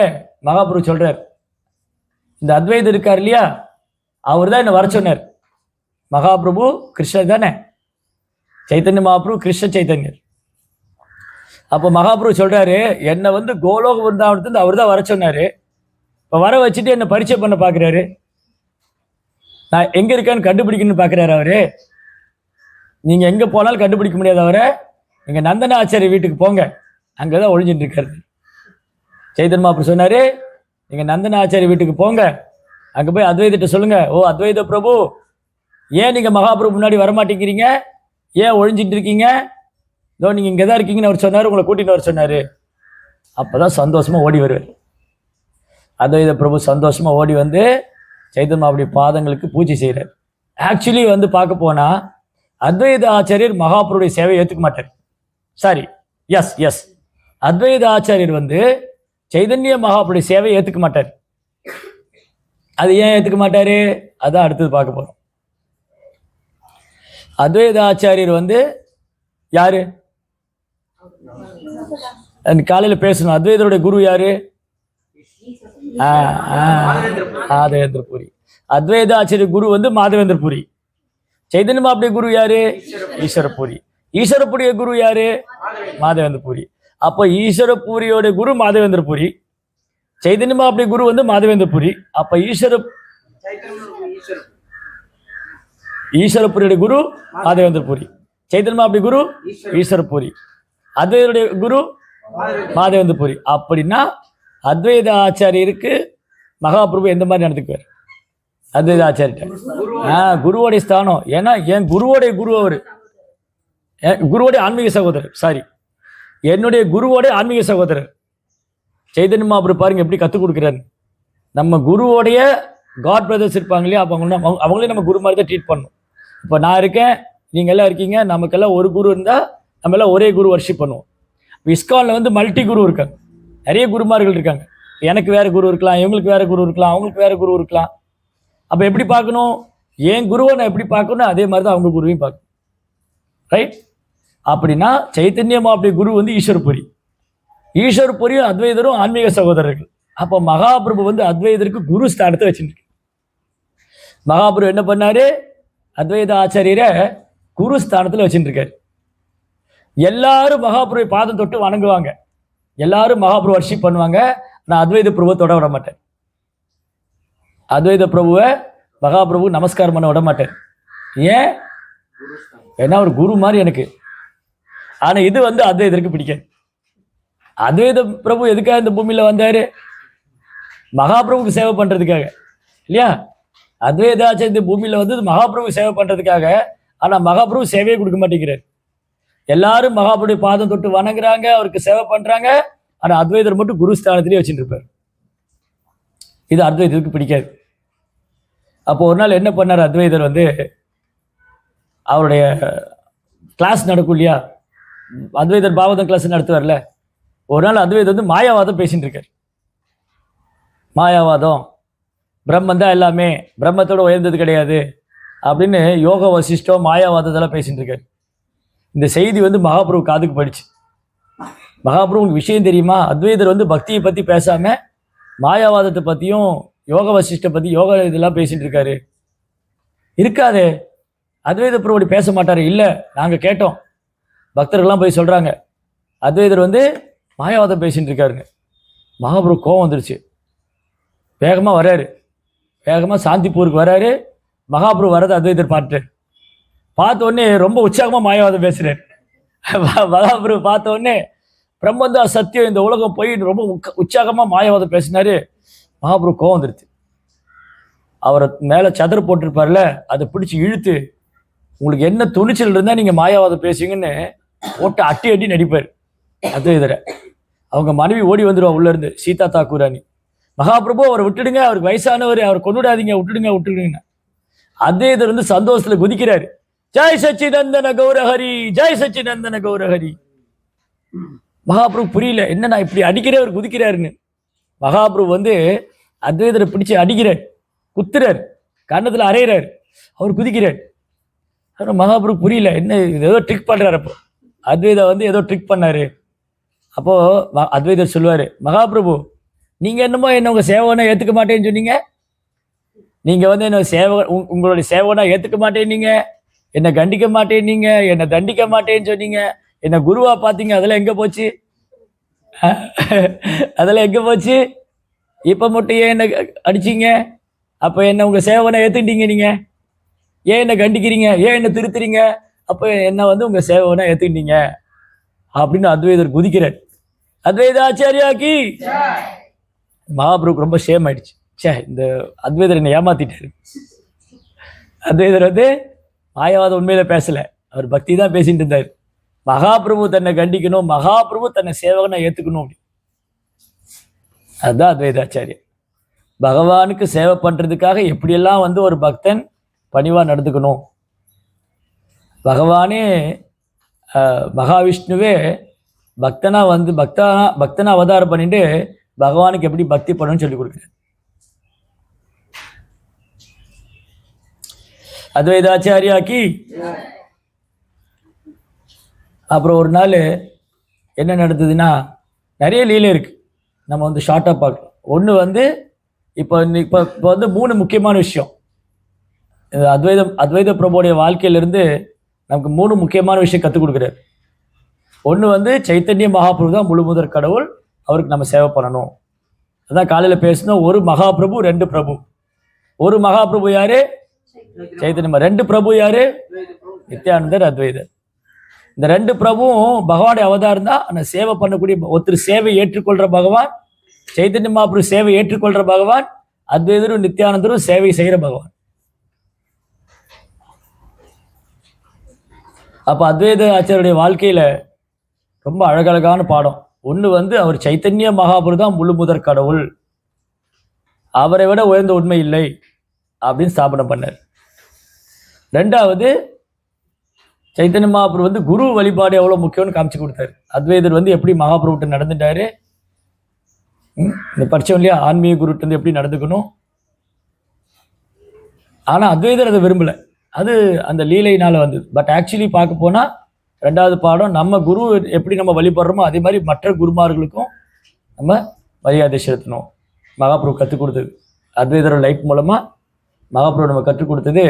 மகாபிரபு சொல்றார், இந்த அத்வைதர் இருக்கார் இல்லையா, அவர் தான் என்ன வர சொன்னார். மகாபிரபு கிருஷ்ணர் தானே, சைத்தன்ய மகாபிரபு கிருஷ்ண சைத்தன்யர். அப்போ மகாபிரபு சொல்றாரு, என்னை வந்து கோலோக விருந்தாவனத்துலேருந்து அவர் தான் வர சொன்னாரு. இப்போ வர வச்சுட்டு என்னை பரிச்சை பண்ண பார்க்குறாரு. நான் எங்கே இருக்கேன்னு கண்டுபிடிக்கணும்னு பார்க்குறாரு அவரு. நீங்கள் எங்கே போனாலும் கண்டுபிடிக்க முடியாது அவரை. நீங்கள் நந்தன ஆச்சாரிய வீட்டுக்கு போங்க, அங்கே தான் ஒழிஞ்சிட்டு இருக்காரு. சைத்தன்ய மகாபிரபு சொன்னார், நீங்கள் நந்தன ஆச்சாரிய வீட்டுக்கு போங்க, அங்கே போய் அத்வைதிட்ட சொல்லுங்க, ஓ அத்வைத பிரபு, ஏன் நீங்கள் மகாபிரபு முன்னாடி வரமாட்டேங்கிறீங்க, ஏன் ஒழிஞ்சிட்டு இருக்கீங்க, இதோ நீங்கள் இங்கே தான் இருக்கீங்கன்னு அவர் சொன்னார், உங்களை கூட்டிகிட்டு வர சொன்னார். அப்போ தான் சந்தோஷமாக ஓடி வருவார். அத்வைத பிரபு சந்தோஷமாக ஓடி வந்து சைத்தன்ய மகாபிரபு பாதங்களுக்கு பூஜை செய்கிறார். ஆக்சுவலி வந்து பார்க்க போனால் அத்வைத ஆச்சாரியர் மகாபிரபுடைய சேவையை ஏற்றுக்க மாட்டார். சாரி, எஸ் அத்வைத ஆச்சாரியர் வந்து சைதன்ய மகாபிரபுடைய சேவையை ஏற்றுக்க மாட்டார். அது ஏன் ஏற்றுக்க மாட்டார், அதான் அடுத்தது பார்க்க போகிறோம். அத்வைத ஆச்சாரியர் வந்து யாரு, காலையில் பேசணும். அத்வைதருடைய குரு யாரு, மாதவேந்திர பூரி. அத்வைத ஆச்சாரிய குரு வந்து மாதவேந்திர பூரி. சைதன்ய மகாபிரபுடைய குரு யாரு, ஈஸ்வரபூரி. ஈஸ்வரபூரிய குரு யாரு, மாதவேந்திர பூரி. அப்போ ஈஸ்வரபூரியோட குரு மாதவேந்திர பூரி, சைதன்ய மகாபிரபுடைய குரு வந்து மாதவேந்திர பூரி. அப்போ ஈஸ்வரபூரியோட குரு மாதவேந்திர பூரி, சைதன்ய மகாபிரபுடைய குரு ஈஸ்வரபூரி, அத்வைதருடைய குரு மாதவேந்திர பூரி. அப்படின்னா அத்வைத ஆச்சாரியருக்கு மகாபிரபு எந்த மாதிரி நடந்துக்குவார், அத்வைத ஆச்சாரிட்ட குருவோடைய ஸ்தானம். ஏன்னா என் குருவோடைய குரு அவர், குருவோடைய ஆன்மீக சகோதரர். சாரி, என்னுடைய குருவோடைய ஆன்மீக சகோதரர் சைதன்ய மகாபிரபு. பாருங்க எப்படி கற்றுக் கொடுக்குறாரு. நம்ம குருவோடைய காட் பிரதர்ஸ் இருப்பாங்க இல்லையா, அப்போ அவங்களே நம்ம குரு மாதிரி தான் ட்ரீட் பண்ணணும். இப்போ நான் இருக்கேன், நீங்கள் எல்லாம் இருக்கீங்க, நமக்கெல்லாம் ஒரு குரு இருந்தால் நம்ம எல்லாம் ஒரே குரு வர்ஷிப் பண்ணுவோம். இஸ்கானில் வந்து மல்டி குரு இருக்காங்க, நிறைய குருமார்கள் இருக்காங்க. எனக்கு வேறு குரு இருக்கலாம், இவங்களுக்கு வேறு குரு இருக்கலாம், அவங்களுக்கு வேறு குரு இருக்கலாம். அப்போ எப்படி பார்க்கணும், என் குருவை நான் எப்படி பார்க்கணும், அதே மாதிரி தான் அவங்க குருவையும் பார்க்கணும். ரைட்? அப்படின்னா சைத்தன்ய மகாபிரபுடைய குரு வந்து ஈஸ்வரபுரி, ஈஸ்வரபுரியும் அத்வைதரும் ஆன்மீக சகோதரர்கள். அப்போ மகாபிரபு வந்து அத்வைதருக்கு குரு ஸ்தானத்தை வச்சுருக்கு. மகாபிரபு என்ன பண்ணாரு, அத்வைத ஆச்சாரியரை குரு ஸ்தானத்தில் வச்சுட்டு இருக்காரு. எல்லாரும் மகாபிரபு பாதம் தொட்டு வணங்குவாங்க, எல்லாரும் மகாபிரபு வர்ஷிப் பண்ணுவாங்க. நான் அத்வைத பிரபுவை தொட விட மாட்டேன், அத்வைத பிரபுவை மகாபிரபு நமஸ்காரம் பண்ண விட மாட்டேன். ஏன்? ஏன்னா ஒரு குரு மாதிரி எனக்கு. ஆனால் இது வந்து அத்வைதருக்கு பிடிக்காது. அத்வைத பிரபு எதுக்காக இந்த பூமியில் வந்தார், மகாபிரபுக்கு சேவை பண்ணுறதுக்காக இல்லையா. அத்வைதாச்சாரிய இந்த பூமியில் வந்து மகாபிரபு சேவை பண்ணுறதுக்காக. ஆனால் மகாபிரபு சேவையை கொடுக்க மாட்டேங்கிறார். எல்லாரும் மகாபிரபுடைய பாதம் தொட்டு வணங்குறாங்க, அவருக்கு சேவை பண்ணுறாங்க. ஆனால் அத்வைதர் மட்டும் குருஸ்தானத்திலே வச்சுட்டு இருப்பார். இது அத்வைதருக்கு பிடிக்காது. அப்போ ஒரு நாள் என்ன பண்ணார் அத்வைதர் வந்து, அவருடைய கிளாஸ் நடக்கும் இல்லையா, அத்வைதர் பாவதம் கிளாஸ் நடத்துவார்ல. ஒரு நாள் அத்வைதர் வந்து மாயாவாதம் பேசிட்டு இருக்கார். மாயாவாதம், பிரம்மன் தான் எல்லாமே, பிரம்மத்தோட உயர்ந்தது கிடையாது அப்படின்னு யோக வசிஷ்டம் மாயாவாதத்தெல்லாம் பேசிட்டு இருக்காரு. இந்த செய்தி வந்து மகாபிரபு காதுக்கு படிச்சு. மகாபிரபுக்கு விஷயம் தெரியுமா, அத்வைதர் வந்து பக்தியை பற்றி பேசாமல் மாயாவாதத்தை பற்றியும் யோக வசிஷ்டை பற்றி யோகா இதெல்லாம் பேசிட்டு இருக்காரு. இருக்காதே, அத்வைத பிரபு பேச மாட்டார். இல்லை, நாங்கள் கேட்டோம், பக்தர்கள்லாம் போய் சொல்கிறாங்க அத்வைதர் வந்து மாயாவாதம் பேசிட்டு இருக்காருங்க. மகாபிரபு கோவம் வந்துருச்சு, வேகமாக வராரு, வேகமாக சாந்திப்பூருக்கு வராரு. மகாபிரபு வர்றது அத்வைதர் பார்த்துட்டார். பார்த்த உடனே ரொம்ப உற்சாகமா மாயாவாதம் பேசுறாரு. மகாபிரபு பார்த்த உடனே பிரம்மந்தான் சத்தியம், இந்த உலகம் போய் ரொம்ப உற்சாகமா மாயாவாதம் பேசினாரு. மகாபிரபு கோவம் வந்துருச்சு. அவரை மேல சதுர போட்டிருப்பார்ல, அதை பிடிச்சி இழுத்து, உங்களுக்கு என்ன துணிச்சல் இருந்தா நீங்க மாயாவாதம் பேசுவீங்கன்னு போட்டு அட்டி அட்டி நடிப்பார். அத்வைதரை அவங்க மனைவி ஓடி வந்துடுவா உள்ள இருந்து, சீதா தாக்கூராணி. மகாபிரபு அவரை விட்டுடுங்க, அவருக்கு வயசானவர், அவர் கொண்டுடாதீங்க, விட்டுடுங்க. அத்வைதர் வந்து சந்தோஷத்துல குதிக்கிறாரு. ஜெய் சச்சிநந்தன கௌரஹரி, ஜெய் சச்சிநந்தன கௌரஹரி. மகாபிரபு புரியல, என்ன நான் இப்படி அடிக்கிறவர் குதிக்கிறாருன்னு. மகாபிரபு வந்து அத்வைதரை பிடிச்சு அடிக்கிறார், குத்துறார், கன்னத்துல அரைகிறார், அவர் குதிக்கிறார். மகாபிரபு புரியல, என்ன ஏதோ ட்ரிக் பண்றாரு. அப்போ அத்வைதா வந்து ஏதோ ட்ரிக் பண்ணாரு. அப்போ அத்வைதர் சொல்லுவாரு, மகாபிரபு நீங்க என்னமோ என்ன உங்க சேவகனா ஏத்துக்க மாட்டேன்னு சொன்னீங்க, நீங்க வந்து என்ன உங்களுடைய சேவகனா ஏத்துக்க மாட்டேன்னீங்க, என்னை கண்டிக்க மாட்டேன்னீங்க, என்னை தண்டிக்க மாட்டேன்னு சொன்னீங்க, என்ன குருவா பாத்தீங்க, அதெல்லாம் எங்க போச்சு? அதெல்லாம் எங்க போச்சு? இப்ப மட்டும் ஏன் என்ன அடிச்சீங்க? அப்ப என்ன உங்க சேவகனை ஏத்துட்டீங்க, நீங்க ஏன் என்ன கண்டிக்கிறீங்க, ஏன் என்ன திருத்துறீங்க, அப்ப என்ன வந்து உங்க சேவகனை ஏத்துக்கிட்டீங்க அப்படின்னு அத்வைதர் குதிக்கிறார். அத்வைத ஆச்சாரியாக்கி. மகாபிரபுக்கு ரொம்ப ஷேம் ஆயிடுச்சு. சே, இந்த அத்வைதர் என்னை ஏமாத்திட்டாரு. அத்வைதர் வந்து மாயாவாதம் உண்மையில பேசல, அவர் பக்தி தான் பேசிட்டு இருந்தார். மகாபிரபு தன்னை கண்டிக்கணும், மகாபிரபு தன்னை சேவகனை ஏத்துக்கணும் அப்படி. அதுதான் அத்வைதாச்சாரியர். பகவானுக்கு சேவை பண்றதுக்காக எப்படியெல்லாம் வந்து ஒரு பக்தன் பணிவா நடந்துக்கணும். பகவானே மகாவிஷ்ணுவே பக்தனா வந்து பக்தனா அவதாரம் பண்ணிட்டு பகவானுக்கு எப்படி பக்தி பண்ணணும்னு சொல்லி கொடுக்குறாரு. அத்வைதாச்சாரியாக்கி. அப்புறம் ஒரு நாள் என்ன நடந்ததுன்னா, நிறைய லீலை இருக்கு, நம்ம வந்து ஷார்ட்டாக பார்க்கலாம். ஒன்று வந்து இப்போ வந்து 3 முக்கியமான விஷயம் இந்த அத்வைத பிரபுடைய வாழ்க்கையிலிருந்து நமக்கு 3 முக்கியமான விஷயம் கற்றுக் கொடுக்குறாரு. ஒன்று வந்து சைத்தன்ய மகாபிரபு தான் முழு முதற் கடவுள், அவருக்கு நம்ம சேவை பண்ணணும். அதான் காலையில் பேசணும், ஒரு மகாபிரபு 2 பிரபு. ஒரு மகாபிரபு யாரு? சைத்தன்யம். 2 பிரபு யாரு? நித்யானந்தர், அத்வைதர். இந்த 2 பிரபுவும் பகவானுடைய அவதாரம் தான். ஆனால் சேவை பண்ணக்கூடிய ஒருத்தர் சேவை ஏற்றுக்கொள்ற பகவான் சைத்தன்ய மகாபிரபு, சேவை ஏற்றுக்கொள்ற பகவான் அத்வைதரும் நித்யானந்தரும் சேவை செய்கிற பகவான். அப்போ அத்வைத ஆச்சாரியருடைய வாழ்க்கையில ரொம்ப அழகழகான பாடம். ஒன்று வந்து அவர் சைத்தன்ய மகாபிரபு தான் முழு முதற் கடவுள், அவரை விட உயர்ந்த உண்மை இல்லை அப்படின்னு ஸ்தாபனம் பண்ணார். 2வது சைத்தன்ய மகாபிரபு வந்து குரு வழிபாடு எவ்வளோ முக்கியம்னு காமிச்சு கொடுத்தாரு. அத்வைதர் வந்து எப்படி மகாபிரபுட்ட நடந்துட்டாரு, இந்த படிச்சோம் இல்லையா, ஆன்மீக குருட்டு வந்து எப்படி நடந்துக்கணும். ஆனால் அத்வைதர் அதை விரும்பலை, அது அந்த லீலையினால வந்தது. பட் ஆக்சுவலி பார்க்க போனால் 2வது பாடம், நம்ம குரு எப்படி நம்ம வழிபடுறோமோ அதே மாதிரி மற்ற குருமார்களுக்கும் நம்ம மரியாதை செலுத்தணும். மகாபிரபு கற்றுக் கொடுத்தது, அத்வைதரோட லைஃப் மூலமாக மகாபிரபு நம்ம கற்றுக் கொடுத்தது,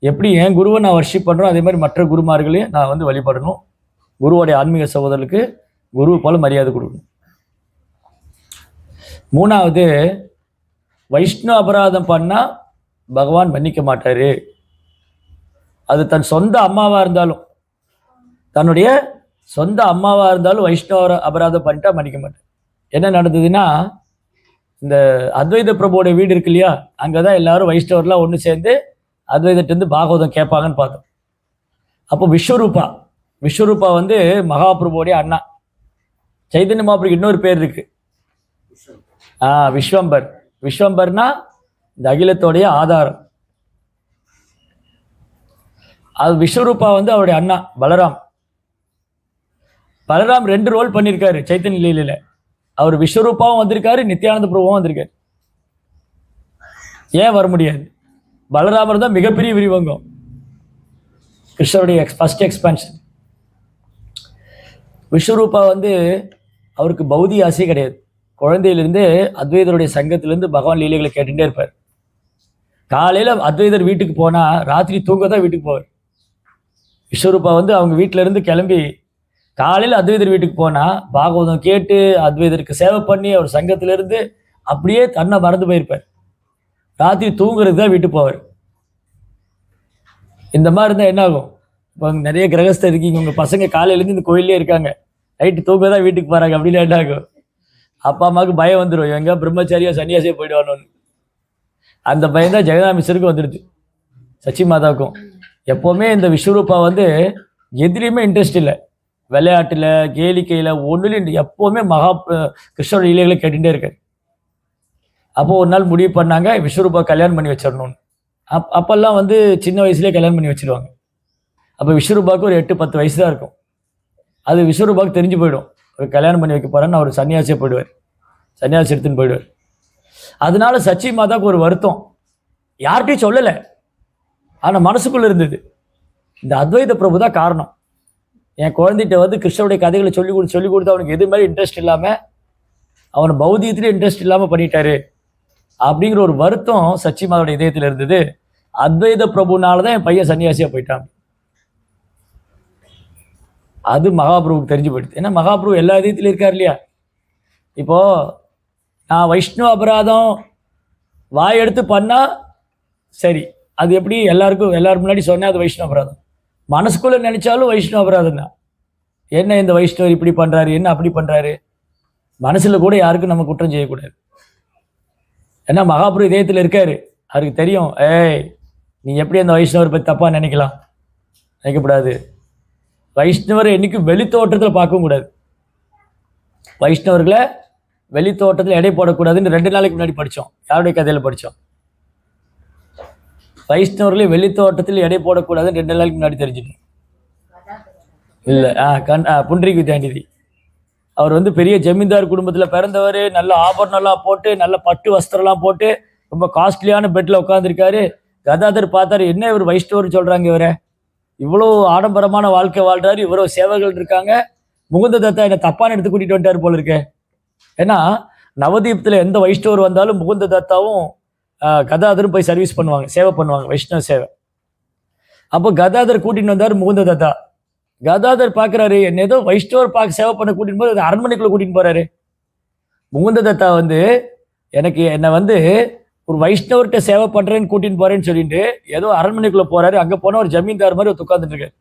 எப்படி என் குருவை நான் வர்ஷிப் பண்ணுறோம் அதே மாதிரி மற்ற குருமார்களையும் நான் வந்து வழிபடணும். குருவோடைய ஆன்மீக சகோதரருக்கு குரு போல மரியாதை கொடுக்கணும். 3வது, வைஷ்ணவ அபராதம் பண்ணால் பகவான் மன்னிக்க மாட்டார். அது தன் சொந்த அம்மாவாக இருந்தாலும், தன்னுடைய சொந்த அம்மாவாக இருந்தாலும் வைஷ்ணவ அபராதம் பண்ணிட்டா மன்னிக்க மாட்டார். என்ன நடந்ததுன்னா, இந்த அத்வைத பிரபுவோட வீடு இருக்கு இல்லையா, அங்கே தான் எல்லாரும் வைஷ்ணவர்லாம் ஒன்று சேர்ந்து அத்வைதத்திலேருந்து பாகவதம் கேட்பாங்கன்னு பார்த்தோம். அப்போ விஸ்வரூபா வந்து மகாபிரபுவோடைய அண்ணா. சைதன்ய மகாபிரபுக்கு இன்னொரு பேர் இருக்கு, விஸ்வம்பர். விஸ்வம்பர்னா இந்த அகிலத்தோடைய ஆதாரம். அது விஸ்வரூபா வந்து அவருடைய அண்ணா பலராம். 2 ரோல் பண்ணியிருக்காரு சைத்தன்ய லீலையில. அவர் விஸ்வரூபாவும் வந்திருக்காரு, நித்யானந்த பிரபுவும் வந்திருக்காரு. ஏன் வர முடியாது? பலராமர் தான் மிகப்பெரிய விரிவங்கம், கிருஷ்ணருடைய ஃபர்ஸ்ட் எக்ஸ்பான்ஷன். விஸ்வரூபா வந்து அவருக்கு பௌதிக ஆசை கிடையாது. குழந்தையிலிருந்து அத்வைதருடைய சங்கத்திலேருந்து பகவான் லீலைகளை கேட்டுகிட்டே இருப்பார். காலையில் அத்வைதர் வீட்டுக்கு போனால் ராத்திரி தூங்க தான் வீட்டுக்கு போவார். விஸ்வரூபா வந்து அவங்க வீட்டிலேருந்து கிளம்பி காலையில் அத்வைதர் வீட்டுக்கு போனால் பாகவதம் கேட்டு அத்வைதருக்கு சேவை பண்ணி அவர் சங்கத்திலேருந்து அப்படியே தன்னை மறந்து போயிருப்பார். ராத்திரி தூங்குறதுக்கு தான் வீட்டுக்கு போவார். இந்த மாதிரி இருந்தால் என்ன ஆகும்? இப்போ நிறைய கிரகஸ்தர் இருக்கீங்க, உங்கள் பசங்க காலையிலேருந்து இந்த கோயிலே இருக்காங்க, நைட்டு தூக்க தான் வீட்டுக்கு போகிறாங்க அப்படின்னு என்ன ஆகும்? அப்பா அம்மாவுக்கு பயம் வந்துடும், எங்கே பிரம்மச்சாரியா சன்னியாசியா போயிடுவானோன்னு. அந்த பயம் தான் ஜெகதா மிஸ்ஸருக்கு வந்துடுது, சச்சி மாதாவுக்கும். எப்போவுமே இந்த விஸ்வரூபா வந்து எதுலேயுமே இன்ட்ரெஸ்ட் இல்லை, விளையாட்டில் கேளிக்கையில் ஒன்றுலையும் எப்போவுமே கிருஷ்ணோட லீலைகளை கேட்டுகிட்டே இருக்காரு. அப்போ ஒரு நாள் முடிவு பண்ணாங்க விஸ்வரூபா கல்யாணம் பண்ணி வச்சிடணும்னு. அப்பெல்லாம் வந்து சின்ன வயசுலேயே கல்யாணம் பண்ணி வச்சிருவாங்க. அப்போ விஸ்வரூபாவுக்கு ஒரு 8-10 வயசு தான் இருக்கும். அது விஸ்வரூபாவுக்கு தெரிஞ்சு போயிடும், ஒரு கல்யாணம் பண்ணி வைக்க போகிறேன்னு. அவர் சன்னியாசியாக போயிடுவார், சன்னியாசி எடுத்துன்னு போயிடுவார். அதனால சச்சி மாதாவுக்கு ஒரு வருத்தம், யார்கிட்டையும் சொல்லலை, ஆனால் மனசுக்குள்ளே இருந்தது. இந்த அத்வைத பிரபு தான் காரணம். என் குழந்தைகிட்ட வந்து கிருஷ்ணனுடைய கதைகளை சொல்லி கொடுத்து அவனுக்கு எது மாதிரி இன்ட்ரெஸ்ட் இல்லாமல், அவனை பௌத்தியத்திலே இன்ட்ரெஸ்ட் இல்லாமல் பண்ணிட்டாரு அப்படிங்கிற ஒரு வருத்தம் சச்சி மாதாவோட இதயத்தில் இருந்தது. அத்வைத பிரபுனால தான் என் பையன் சன்னியாசியாக போயிட்டான். அது மகாபிரபுக்கு தெரிஞ்சு போயிடுது. ஏன்னா மகாபிரபு எல்லா இதயத்திலும் இருக்கார் இல்லையா? இப்போது நான் வைஷ்ணவ அபராதம் வாய் எடுத்து பண்ணால் சரி, அது எப்படி எல்லாருக்கும் முன்னாடி சொன்னேன், அது வைஷ்ணவ அபராதம். மனசுக்குள்ளே நினைச்சாலும் வைஷ்ணவ அபராதம் தான். என்ன இந்த வைஷ்ணவர் இப்படி பண்ணுறாரு, என்ன அப்படி பண்ணுறாரு, மனசில் கூட யாருக்கும் நம்ம குற்றம் செய்யக்கூடாது. ஏன்னா மகாபிரபு இதயத்தில் இருக்காரு, அவருக்கு தெரியும், நீ எப்படி அந்த வைஷ்ணவர் பற்றி தப்பாக நினைக்கக்கூடாது. வைஷ்ணவரை என்னைக்கும் வெளித்தோட்டத்தில் பார்க்கவும் கூடாது, வைஷ்ணவர்களை வெளித்தோட்டத்தில் எடை போடக்கூடாதுன்னு 2 நாளைக்கு முன்னாடி படித்தோம், யாருடைய கதையில் படித்தோம். வைஷ்ணவர்களை வெளித்தோட்டத்தில் எடை போடக்கூடாதுன்னு 2 நாளைக்கு முன்னாடி தெரிஞ்சுட்டோம். இல்லை புண்டரீக வித்யாநிதி அவர் வந்து பெரிய ஜமீன்தார் குடும்பத்தில் பிறந்தவர், நல்ல ஆபரணம்லாம் போட்டு, நல்ல பட்டு வஸ்திரம்லாம் போட்டு, ரொம்ப காஸ்ட்லியான பெட்டில் உட்காந்துருக்காரு. கதாதர் பார்த்தாரு, என்ன இவர் வைஷ்ணவர் சொல்கிறாங்க, இவரை இவ்வளோ ஆடம்பரமான வாழ்க்கை வாழ்றாரு, இவ்வளோ சேவைகள் இருக்காங்க, முகுந்த தத்தா என்னை தப்பான எடுத்து கூட்டிகிட்டு வந்துட்டார் போல இருக்கே. ஏன்னா நவதீபத்தில் எந்த வைஷ்ணவர் வந்தாலும் முகுந்த தத்தாவும் கதாதரும் போய் சர்வீஸ் பண்ணுவாங்க, சேவை பண்ணுவாங்க, வைஷ்ணவ சேவை. அப்போ கதாதர் கூட்டின்னு வந்தார் முகுந்த தத்தா. கதாதர் பார்க்குறாரு, என்ன ஏதோ வைஷ்ணவர் பார்க்க சேவை பண்ண கூட்டின்னு போது அரண்மனைக்குள்ளே கூட்டின்னு போகிறாரு. முகுந்த தத்தா வந்து என்னை வந்து ஒரு வைஷ்ணவர்கிட்ட சேவை பண்ணுறேன்னு கூட்டின்னு போகிறேன்னு சொல்லிட்டு ஏதோ அரண்மனைக்குள்ளே போகிறாரு. அங்கே போனால் ஒரு ஜமீன்தார் மாதிரி ஒரு உட்காந்துட்டு இருக்காரு,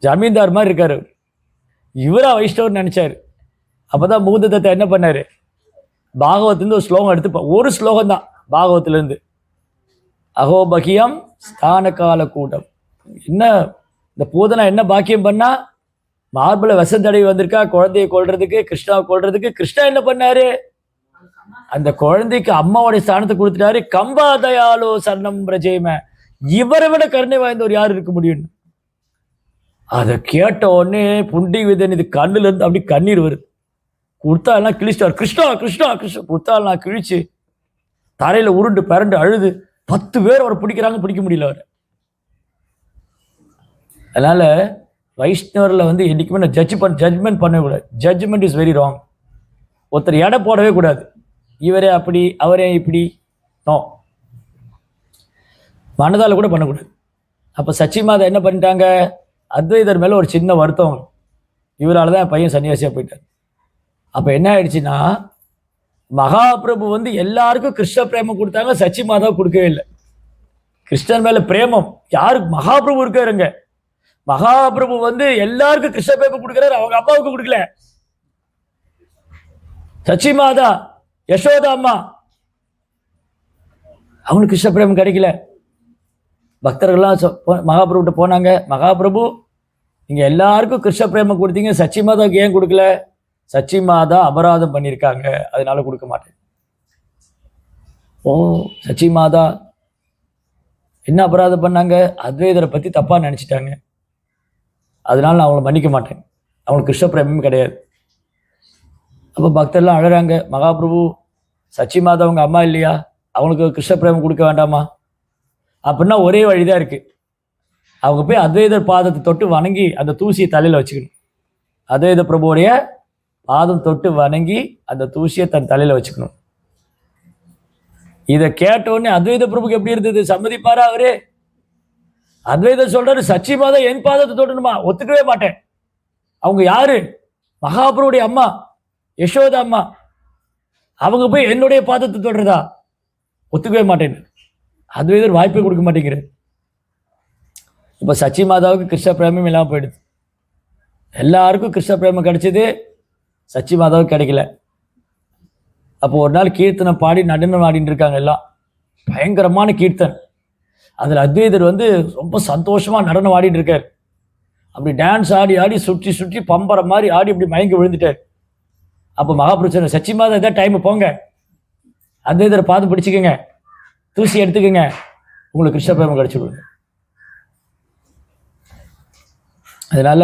ஜமீன்தார் மாதிரி இருக்காரு. இவரா வைஷ்ணவர் நினச்சாரு. அப்போ தான் முகுந்த தத்தா என்ன பண்ணார், பாகவத்துலேருந்து ஒரு ஸ்லோகம் எடுத்து, ஒரு ஸ்லோகம் தான் பாகவத்துலேருந்து, அகோபகியம் ஸ்தான கால கூட்டம். என்ன இந்த பூதனா என்ன பாக்கியம் பண்ணா, மார்பல விஷத்தடை வந்திருக்கா குழந்தைய கொல்றதுக்கு, கிருஷ்ணாவை கொல்றதுக்கு. கிருஷ்ணா என்ன பண்ணாரு, அந்த குழந்தைக்கு அம்மாவோடைய ஸ்தானத்தை கொடுத்துட்டாரு. கம்பாதயாலோ சரணம் பிரஜேம, இவரை விட கருணை வாய்ந்தவர் யார் இருக்க முடியும்? அதை கேட்ட உடனே புண்டரீக வித்யாநிதி கண்ணுல இருந்து அப்படி கண்ணீர் வருது. கொடுத்தாலாம் கிழிச்சிட்டார், கிருஷ்ணா கிருஷ்ணா கிருஷ்ணா கொடுத்தாலாம் கிழிச்சு தரையில உருண்டு பரண்டு அழுது 10 பேர் அவரை பிடிக்கிறாங்க, பிடிக்க முடியல அவரை. அதனால வைஷ்ணவரில் வந்து என்றைக்குமே நான் ஜட்ஜ்மெண்ட் பண்ணக்கூடாது. Judgment is very wrong. ஒருத்தர் எடை போடவே கூடாது, இவரே அப்படி அவரே இப்படி, நோ, மனதால் கூட பண்ணக்கூடாது. அப்போ சச்சி மாதா என்ன பண்ணிட்டாங்க, அத்வைதர் மேலே ஒரு சின்ன வருத்தம், இவரால் தான் என் பையன் சன்னியாசியாக போயிட்டார். அப்போ என்ன ஆயிடுச்சுன்னா, மகாபிரபு வந்து எல்லாருக்கும் கிருஷ்ண பிரேமம் கொடுத்தாங்க, சச்சி மாதா கொடுக்கவே இல்லை. கிருஷ்ணன் மேலே பிரேமம் யாருக்கு, மகாபிரபு இருக்காருங்க. மகாபிரபு வந்து எல்லாருக்கும் கிருஷ்ண பிரேமம் கொடுக்கிறாரு, அவங்க அம்மாவுக்கு கொடுக்கல. சச்சி மாதா, யசோதா அம்மா, அவனுக்கு கிருஷ்ண பிரேமம் கிடைக்கல. பக்தர்கள்லாம் மகாபிரபுட்ட போனாங்க, மகாபிரபு நீங்க எல்லாருக்கும் கிருஷ்ண பிரேமம் கொடுத்தீங்க, சச்சி மாதாவுக்கு ஏன் கொடுக்கல? சச்சி மாதா அபராதம் பண்ணியிருக்காங்க, அதனால கொடுக்க மாட்டேன். ஓ, சச்சி மாதா என்ன அபராதம் பண்ணாங்க? அத்வைதரை பத்தி தப்பா நினைச்சிட்டாங்க, அதனால நான் அவங்களை மன்னிக்க மாட்டேன், அவங்களுக்கு கிருஷ்ண பிரேமம் கிடையாது. அப்போ பக்தர்லாம் அழறாங்க, மகாபிரபு சச்சி மாதா அவங்க அம்மா இல்லையா, அவங்களுக்கு கிருஷ்ண பிரேமம் கொடுக்க வேண்டாமா? அப்படின்னா ஒரே வழிதான் இருக்கு, அவங்க போய் அத்வைதர் பாதத்தை தொட்டு வணங்கி அந்த தூசியை தலையில வச்சுக்கணும். அத்வைத பிரபுடைய பாதம் தொட்டு வணங்கி அந்த தூசியை தன் தலையில வச்சுக்கணும். இதை கேட்டோடனே அத்வைத பிரபுக்கு எப்படி இருந்தது, சம்மதிப்பாரா அவரு? அத்வைதர் சொல்றாரு, சச்சி மாதா என் பாதத்தை தொட்டணுமா? ஒத்துக்கவே மாட்டேன். அவங்க யாரு? மகாபிரபுடைய அம்மா, யசோதா அம்மா, அவங்க போய் என்னுடைய பாதத்தை தொடுறதா? ஒத்துக்கவே மாட்டேன். அத்வைதர் வாய்ப்பே கொடுக்க மாட்டேங்கிறார். இப்போ சச்சி மாதாவுக்கு கிருஷ்ண பிரேமம் இல்லாமல் போயிடுது. எல்லாருக்கும் கிருஷ்ண பிரேமம் கிடைச்சது, சச்சி மாதாவுக்கு கிடைக்கல. அப்போ ஒரு நாள் கீர்த்தனை பாடி நடனம் ஆடிட்டு இருக்காங்க எல்லாம், பயங்கரமான கீர்த்தன். அதில் அத்வைதர் வந்து ரொம்ப சந்தோஷமாக நடனம் ஆடிட்டு இருக்கார். அப்படி டான்ஸ் ஆடி ஆடி சுற்றி சுற்றி பம்பரை மாதிரி ஆடி இப்படி மயங்கி விழுந்துட்டார். அப்போ மகாபுருஷன், சச்சி மாதா இதான் டைமு, போங்க அத்வைதரை பார்த்து பிடிச்சிக்கோங்க, தூசி எடுத்துக்கோங்க, உங்களுக்கு கிருஷ்ண பிரேமம் கிடைச்சிடுங்க. அதனால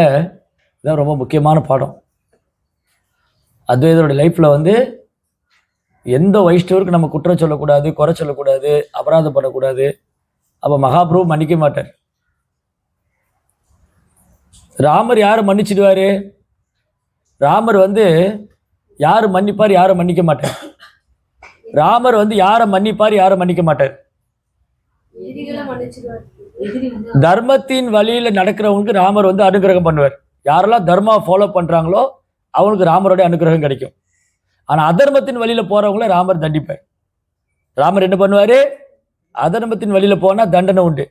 இதான் ரொம்ப முக்கியமான பாடம். அத்வைதரோட லைஃப்பில் வந்து எந்த வைஷ்ணவருக்கு நம்ம குற்றம் சொல்லக்கூடாது, குறை சொல்லக்கூடாது, அபராதம் பண்ணக்கூடாது. அப்போ மகாபிரபு மன்னிக்க மாட்டார். ராமர் யாரை மன்னிச்சிடுவார்? ராமர் வந்து யார் மன்னிப்பார், யாரை மன்னிக்க மாட்டார். ராமர் வந்து யாரை மன்னிப்பார், யாரை மன்னிக்க மாட்டார். தர்மத்தின் வழியில நடக்கிறவங்களுக்கு ராமர் வந்து அனுகிரகம் பண்ணுவார். யாரெல்லாம் தர்மா ஃபாலோ பண்றாங்களோ அவங்களுக்கு ராமருடைய அனுகிரகம் கிடைக்கும். ஆனா அதர்மத்தின் வழியில போறவங்கள ராமர் தண்டிப்பார். ராமர் என்ன பண்ணுவாரு? அதர்மத்தின் வழியில போனா தண்டனை உண்டு,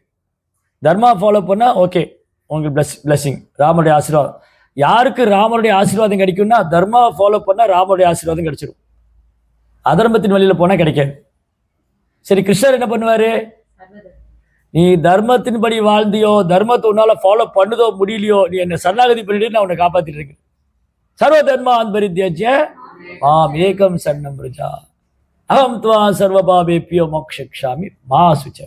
தர்மா ஃபாலோ பண்ணா ஓகே உங்களுக்கு பிளஸிங், ராமருடைய ஆசீர்வாதம். யாருக்கு ராமருடைய ஆசீர்வாதம் கிடைக்கும்னா தர்மா ஃபாலோ பண்ணா ராமருடைய ஆசீர்வாதம் கிடைச்சிடும், அதர்மத்தின் வழியில போனா கிடைக்காது. சரி, கிருஷ்ணர் என்ன பண்ணுவாரு? நீ தர்மத்தின்படி வாழ்ந்தியோ, தர்மத்தை உன்னால ஃபாலோ பண்ணுதோ முடியலையோ, நீ என்ன சரணாகதி பண்ணிட்டு நான் உன்னை காப்பாத்திட்டு இருக்கேன். சர்வ தர்மான் பரித்யஜ்ய மாம் ஏகம் சரணம் வ்ரஜா அகம் த்வா சர்வபாவேப்யோ மோக்ஷக்ஷாமி மா சுச்ச.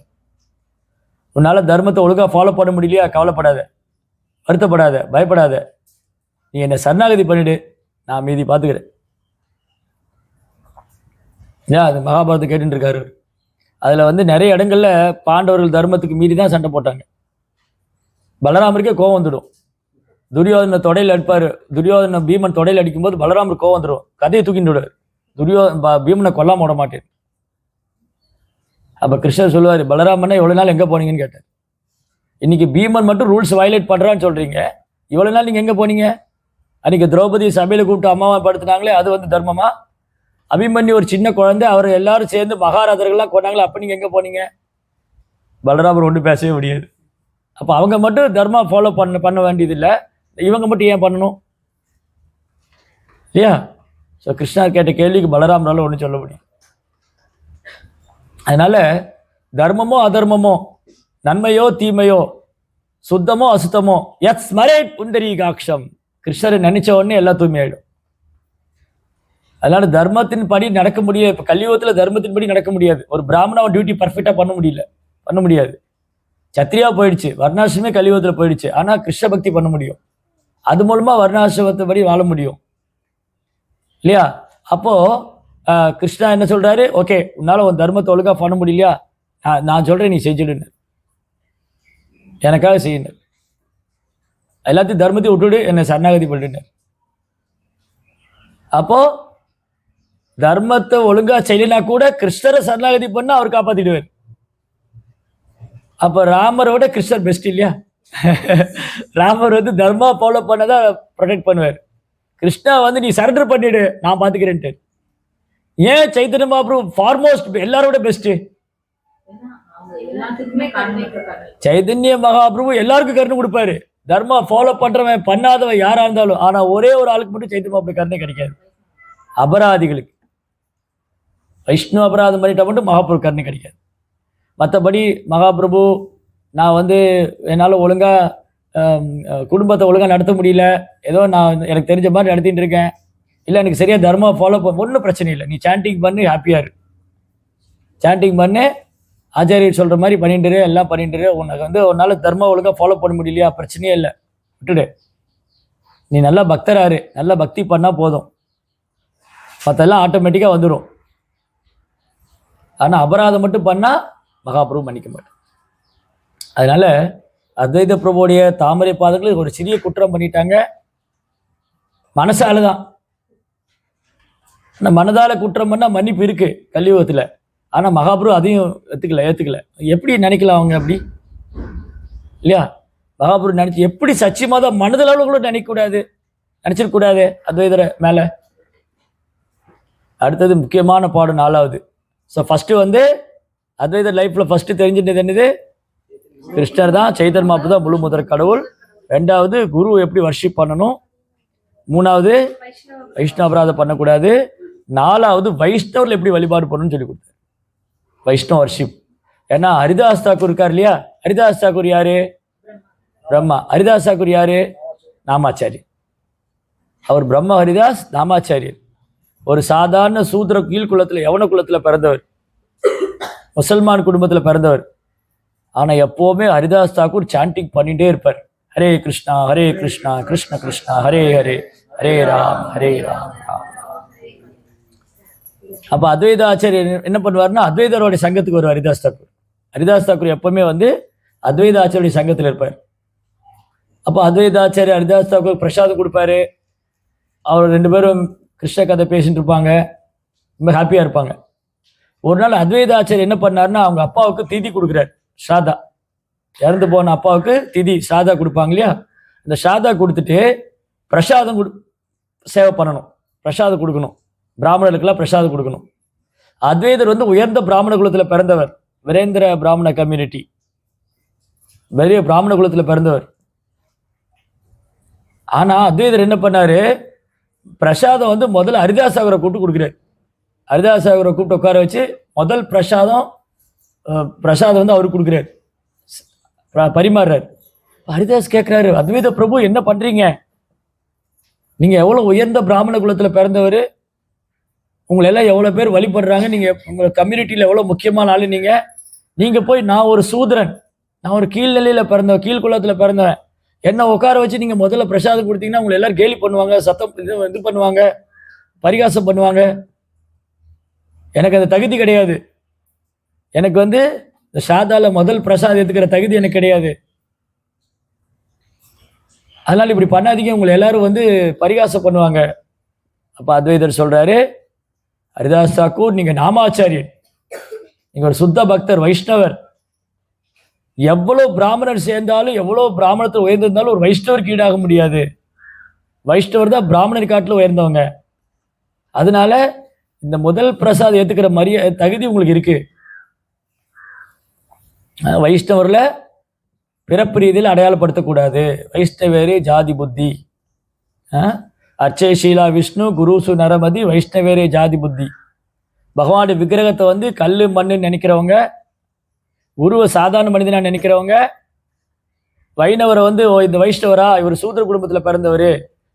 உன்னால தர்மத்தை ஒழுங்கா ஃபாலோ பண்ண முடியலையா, கவலைப்படாத, வருத்தப்படாத, பயப்படாத, நீ என்ன சரணாகதி பண்ணிடு, நான் மீதி பார்த்துக்கிறேன். ஏன் அது மகாபாரதத்தை கேட்டுட்டு இருக்காரு. அதில் வந்து நிறைய இடங்கள்ல பாண்டவர்கள் தர்மத்துக்கு மீறி தான் சண்டை போட்டாங்க. பலராமருக்கே கோவம் வந்துடும். துரியோதனை தொடையில் அடிப்பார். துரியோதனை பீமன் தொடையில் அடிக்கும்போது பலராமருக்கு கோவம் வந்துடும், கதையை தூக்கிட்டு விடுவார். பீமனை கொல்லாம விட மாட்டேன். அப்போ கிருஷ்ணர் சொல்லுவார், பலராமனை எவ்வளோ நாள் எங்கே போனீங்கன்னு கேட்டார். இன்னைக்கு பீமன் மட்டும் ரூல்ஸ் வயலேட் பண்ணுறான்னு சொல்கிறீங்க, இவ்வளோ நாள் நீங்கள் எங்கே போனீங்க? அன்றைக்கி திரௌபதி சபையில் கூப்பிட்டு அம்மாவை படுத்துனாங்களே, அது வந்து தர்மமா? அபிமன்யு ஒரு சின்ன குழந்தை, அவர் எல்லாரும் சேர்ந்து மகாராஜர்கள்லாம் கொண்டாங்களே, அப்போ நீங்கள் எங்கே போனீங்க? பலராமர் ஒன்றும் பேசவே முடியாது. அப்போ அவங்க மட்டும் தர்மா ஃபாலோ பண்ண வேண்டியதில்லை, இவங்க மட்டும் ஏன் பண்ணணும் இல்லையா? ஸோ கிருஷ்ணர் கேட்ட கேள்விக்கு பலராமரால் ஒன்றும் சொல்ல முடியும். அதனால தர்மமோ அதர்மமோ, நன்மையோ தீமையோ, சுத்தமோ அசுத்தமோ, யத் ஸ்மரேத் புண்டரீகாக்ஷம், கிருஷ்ணரை நினைச்ச உடனே எல்லாம் தூய்மையாயிடும். அதனால தர்மத்தின் படி நடக்க முடியாது. இப்போ கலியுகத்தில் தர்மத்தின் படி நடக்க முடியாது. ஒரு பிராமணன் டியூட்டி பர்ஃபெக்டாக பண்ண முடியாது. சத்திரியா போயிடுச்சு, வர்ணாசிரமே கலியுகத்தில் போயிடுச்சு. ஆனால் கிருஷ்ண பக்தி பண்ண முடியும், அது மூலமா வர்ணாசிரமத்தை படி வாழ முடியும் இல்லையா? அப்போ கிருஷ்ணா என்ன சொல்றாரு? ஓகே, உன்னால உன் தர்மத்தை ஒழுங்கா பண்ண முடியலையா, நான் சொல்றேன், நீ செஞ்சுடுன்னு, எனக்காக செய்யணும், எல்லாத்தையும் தர்மத்தை விட்டுடு, என்னை சரணாகதி பண்ணிட்டு. அப்போ தர்மத்தை ஒழுங்கா செய்யலனா கூட கிருஷ்ணரை சரணாகதி பண்ணா அவர் காப்பாத்திடுவார். அப்ப ராமரோட கிருஷ்ணர் பெஸ்ட் இல்லையா? ராமர் வந்து தர்மா ஃபாலோ பண்ணதான் ப்ரொடெக்ட் பண்ணுவார். கிருஷ்ணா வந்து நீ சரண்டர் பண்ணிடு, நான் பாத்துக்கிறேன்ட்டு. ஏன் சைத்தன்ய மகாபிரபு ஃபார்மோஸ்ட் எல்லாரோட பெஸ்ட்? சைதன்ய மகாபிரபு எல்லாருக்கும் கருணை கொடுப்பாரு. தர்மா ஃபாலோ பண்றவன் பண்ணாதவன் யாரா இருந்தாலும். ஆனா ஒரே ஒரு ஆளுக்கு மட்டும் சைத்தன்ய மகாபிரபு கருணை கிடைக்காது, அபராதிகளுக்கு. வைஷ்ணவ அபராதம் பண்ணிட்டா மட்டும் மகாபிரபு கருணை கிடைக்காது. மற்றபடி மகாபிரபு நான் வந்து என்னால் ஒழுங்காக குடும்பத்தை ஒழுங்காக நடத்த முடியல, ஏதோ நான் எனக்கு தெரிஞ்ச மாதிரி நடத்திட்டு இருக்கேன், இல்லை எனக்கு சரியாக தர்மா ஃபாலோ பண்ண, ஒன்றும் பிரச்சனை இல்லை. நீ சாண்டிங் பண்ணு, ஹாப்பியாக இரு, சாண்டிங் பண்ணு, ஆச்சாரியர் சொல்கிற மாதிரி பண்ணிட்டுரு, எல்லாம் பண்ணிட்டுரு. உனக்கு வந்து உன்னால் தர்மா ஒழுங்காக ஃபாலோ பண்ண முடியலையா, பிரச்சனையே இல்லை, விட்டுடு. நீ நல்லா பக்தராரு, நல்லா பக்தி பண்ணால் போதும், மற்றெல்லாம் ஆட்டோமேட்டிக்காக வந்துடும். ஆனால் அபராதம் மட்டும் பண்ணால் மகாபிரபு மன்னிக்க மாட்டேன். அதனால அத்வைத பிரபுடைய தாமரை பாதங்கள் ஒரு சிறிய குற்றம் பண்ணிட்டாங்க, மனசால தான். ஆனால் மனதால குற்றம் பண்ணால் மன்னிப்பு இருக்கு கலியுகத்தில். ஆனால் மகாபிரபு அதையும் ஏற்றுக்கல. எப்படி நினைக்கலாம் அவங்க அப்படி இல்லையா? மகாபிரபு நினைச்சு எப்படி சச்சியமாக மனதளவு கூட நினைச்சிடக்கூடாது அத்வைதரை மேலே. அடுத்தது முக்கியமான பாடம் 4வது. ஸோ ஃபஸ்ட்டு வந்து அத்வைதர் லைஃப்பில் ஃபஸ்ட்டு தெரிஞ்சுட்டது என்னது? கிருஷ்ணர் தான், சைத்தன்ய மகாபிரபு தான் முழு முதற் கடவுள். ரெண்டாவது குரு எப்படி வர்ஷிப் பண்ணணும். மூணாவது வைஷ்ணவ அபராதம் பண்ணக்கூடாது. நாலாவது வைஷ்ணவர்கள் எப்படி வழிபாடு பண்ணணும்னு சொல்லி கொடுத்தாரு, வைஷ்ணவ வர்ஷிப். ஏன்னா ஹரிதாஸ் தாக்கூர் இருக்கார் இல்லையா, ஹரிதாஸ் தாக்கூர் யாரு? பிரம்மா. ஹரிதாஸ் தாக்கூர் யாரு? நாமாச்சாரியர். அவர் பிரம்ம ஹரிதாஸ் நாமாச்சாரியர். ஒரு சாதாரண சூத்திர கீழ்குலத்தில் யவன குலத்தில் பிறந்தவர், முசல்மான் குடும்பத்தில் பிறந்தவர். ஆனால் எப்போவுமே ஹரிதாஸ் தாக்கூர் சாண்டிங் பண்ணிகிட்டே இருப்பார். ஹரே கிருஷ்ணா ஹரே கிருஷ்ணா கிருஷ்ண கிருஷ்ணா ஹரே ஹரே ஹரே ராம் ராம் ராம். அப்போ அத்வைத ஆச்சாரியர் என்ன பண்ணுவார்னா அத்வைதருடைய சங்கத்துக்கு வருவார் ஹரிதாஸ் தாக்கூர். ஹரிதாஸ் தாக்கூர் எப்பவுமே அத்வைத ஆச்சாரிய சங்கத்தில் இருப்பார். அப்போ அத்வைத ஆச்சாரிய ஹரிதாஸ் தாக்கூர் பிரசாதம் கொடுப்பாரு. அவர் ரெண்டு பேரும் கிருஷ்ண கதை பேசிட்டு இருப்பாங்க, ரொம்ப ஹாப்பியாக இருப்பாங்க. ஒரு நாள் அத்வைத ஆச்சாரியர் என்ன பண்ணாருன்னா அவங்க அப்பாவுக்கு திதி கொடுக்குறாரு, ஷாதா. இறந்து போன அப்பாவுக்கு திதி ஷாதா கொடுப்பாங்க இல்லையா, அந்த ஷாதா கொடுத்துட்டு பிரசாதம் சேவை பண்ணணும், பிரசாதம் கொடுக்கணும், பிராமணர்களுக்கெல்லாம் பிரசாதம் கொடுக்கணும். அத்வைதர் உயர்ந்த பிராமண குலத்தில் பிறந்தவர், வீரேந்திர பிராமண கம்யூனிட்டி, பெரிய பிராமண குலத்தில் பிறந்தவர். ஆனால் அத்வைதர் என்ன பண்ணாரு, பிரசாதம் முதல்ல ஹரிதாஸ் தாக்கூரை கூப்பிட்டு கொடுக்குறாரு. ஹரிதாஸ் தாக்கூரை கூப்பிட்டு உட்கார வச்சு முதல் பிரசாதம் அவருக்கு கொடுக்குறாரு, பரிமாறுறாரு. ஹரிதாஸ் கேட்குறாரு, அத்வைத பிரபு என்ன பண்ணுறீங்க, நீங்கள் எவ்வளோ உயர்ந்த பிராமண குலத்தில் பிறந்தவர், உங்களெல்லாம் எவ்வளோ பேர் வழிபடுறாங்க, நீங்கள் உங்கள் கம்யூனிட்டியில் எவ்வளோ முக்கியமான ஆள், நீங்கள் போய் நான் ஒரு சூத்திரன், நான் ஒரு கீழ்நிலையில் பிறந்தவன், கீழ்குலத்தில் பிறந்தவன், என்ன உட்கார வச்சு நீங்கள் முதல்ல பிரசாதம் கொடுத்தீங்கன்னா உங்களை எல்லாரும் கேலி பண்ணுவாங்க, சத்தம் இது பண்ணுவாங்க, பரிகாசம் பண்ணுவாங்க. எனக்கு அந்த தகுதி கிடையாது. எனக்கு இந்த ஷாதால முதல் பிரசாதம் எடுத்துக்கிற தகுதி எனக்கு கிடையாது. அதனால இப்படி பண்ணாதீங்க, உங்களை எல்லாரும் பரிகாசம் பண்ணுவாங்க. அப்போ அத்வைதர் சொல்றாரு, ஹரிதாஸ் தாக்கூர் நீங்க நாமாச்சாரியர், நீங்க ஒரு சுத்த பக்தர், வைஷ்ணவர். எவ்வளவு பிராமணர் சேர்ந்தாலும், எவ்வளவு பிராமணத்தை உயர்ந்திருந்தாலும் ஒரு வைஷ்ணவருக்கு ஈடாக முடியாது. வைஷ்ணவர் தான் பிராமணர் காட்டில் உயர்ந்தவங்க. அதனால இந்த முதல் பிரசாதம் ஏத்துக்கிற தகுதி உங்களுக்கு இருக்கு. வைஷ்ணவர்ல பிறப்பு ரீதியில் அடையாளப்படுத்தக்கூடாது. வைஷ்ணவேரே ஜாதி புத்தி, அர்ச்சேஷீலா விஷ்ணு குருசு நரமதி வைஷ்ணவேரே ஜாதி புத்தி. பகவானுடைய விக்கிரகத்தை கல் மண்ணு நினைக்கிறவங்க, குருவை சாதாரண மனிதனா நினைக்கிறவங்க, வைணவரை இந்த வைஷ்ணவரா, இவர் சூத்திர குடும்பத்தில் பிறந்தவர்,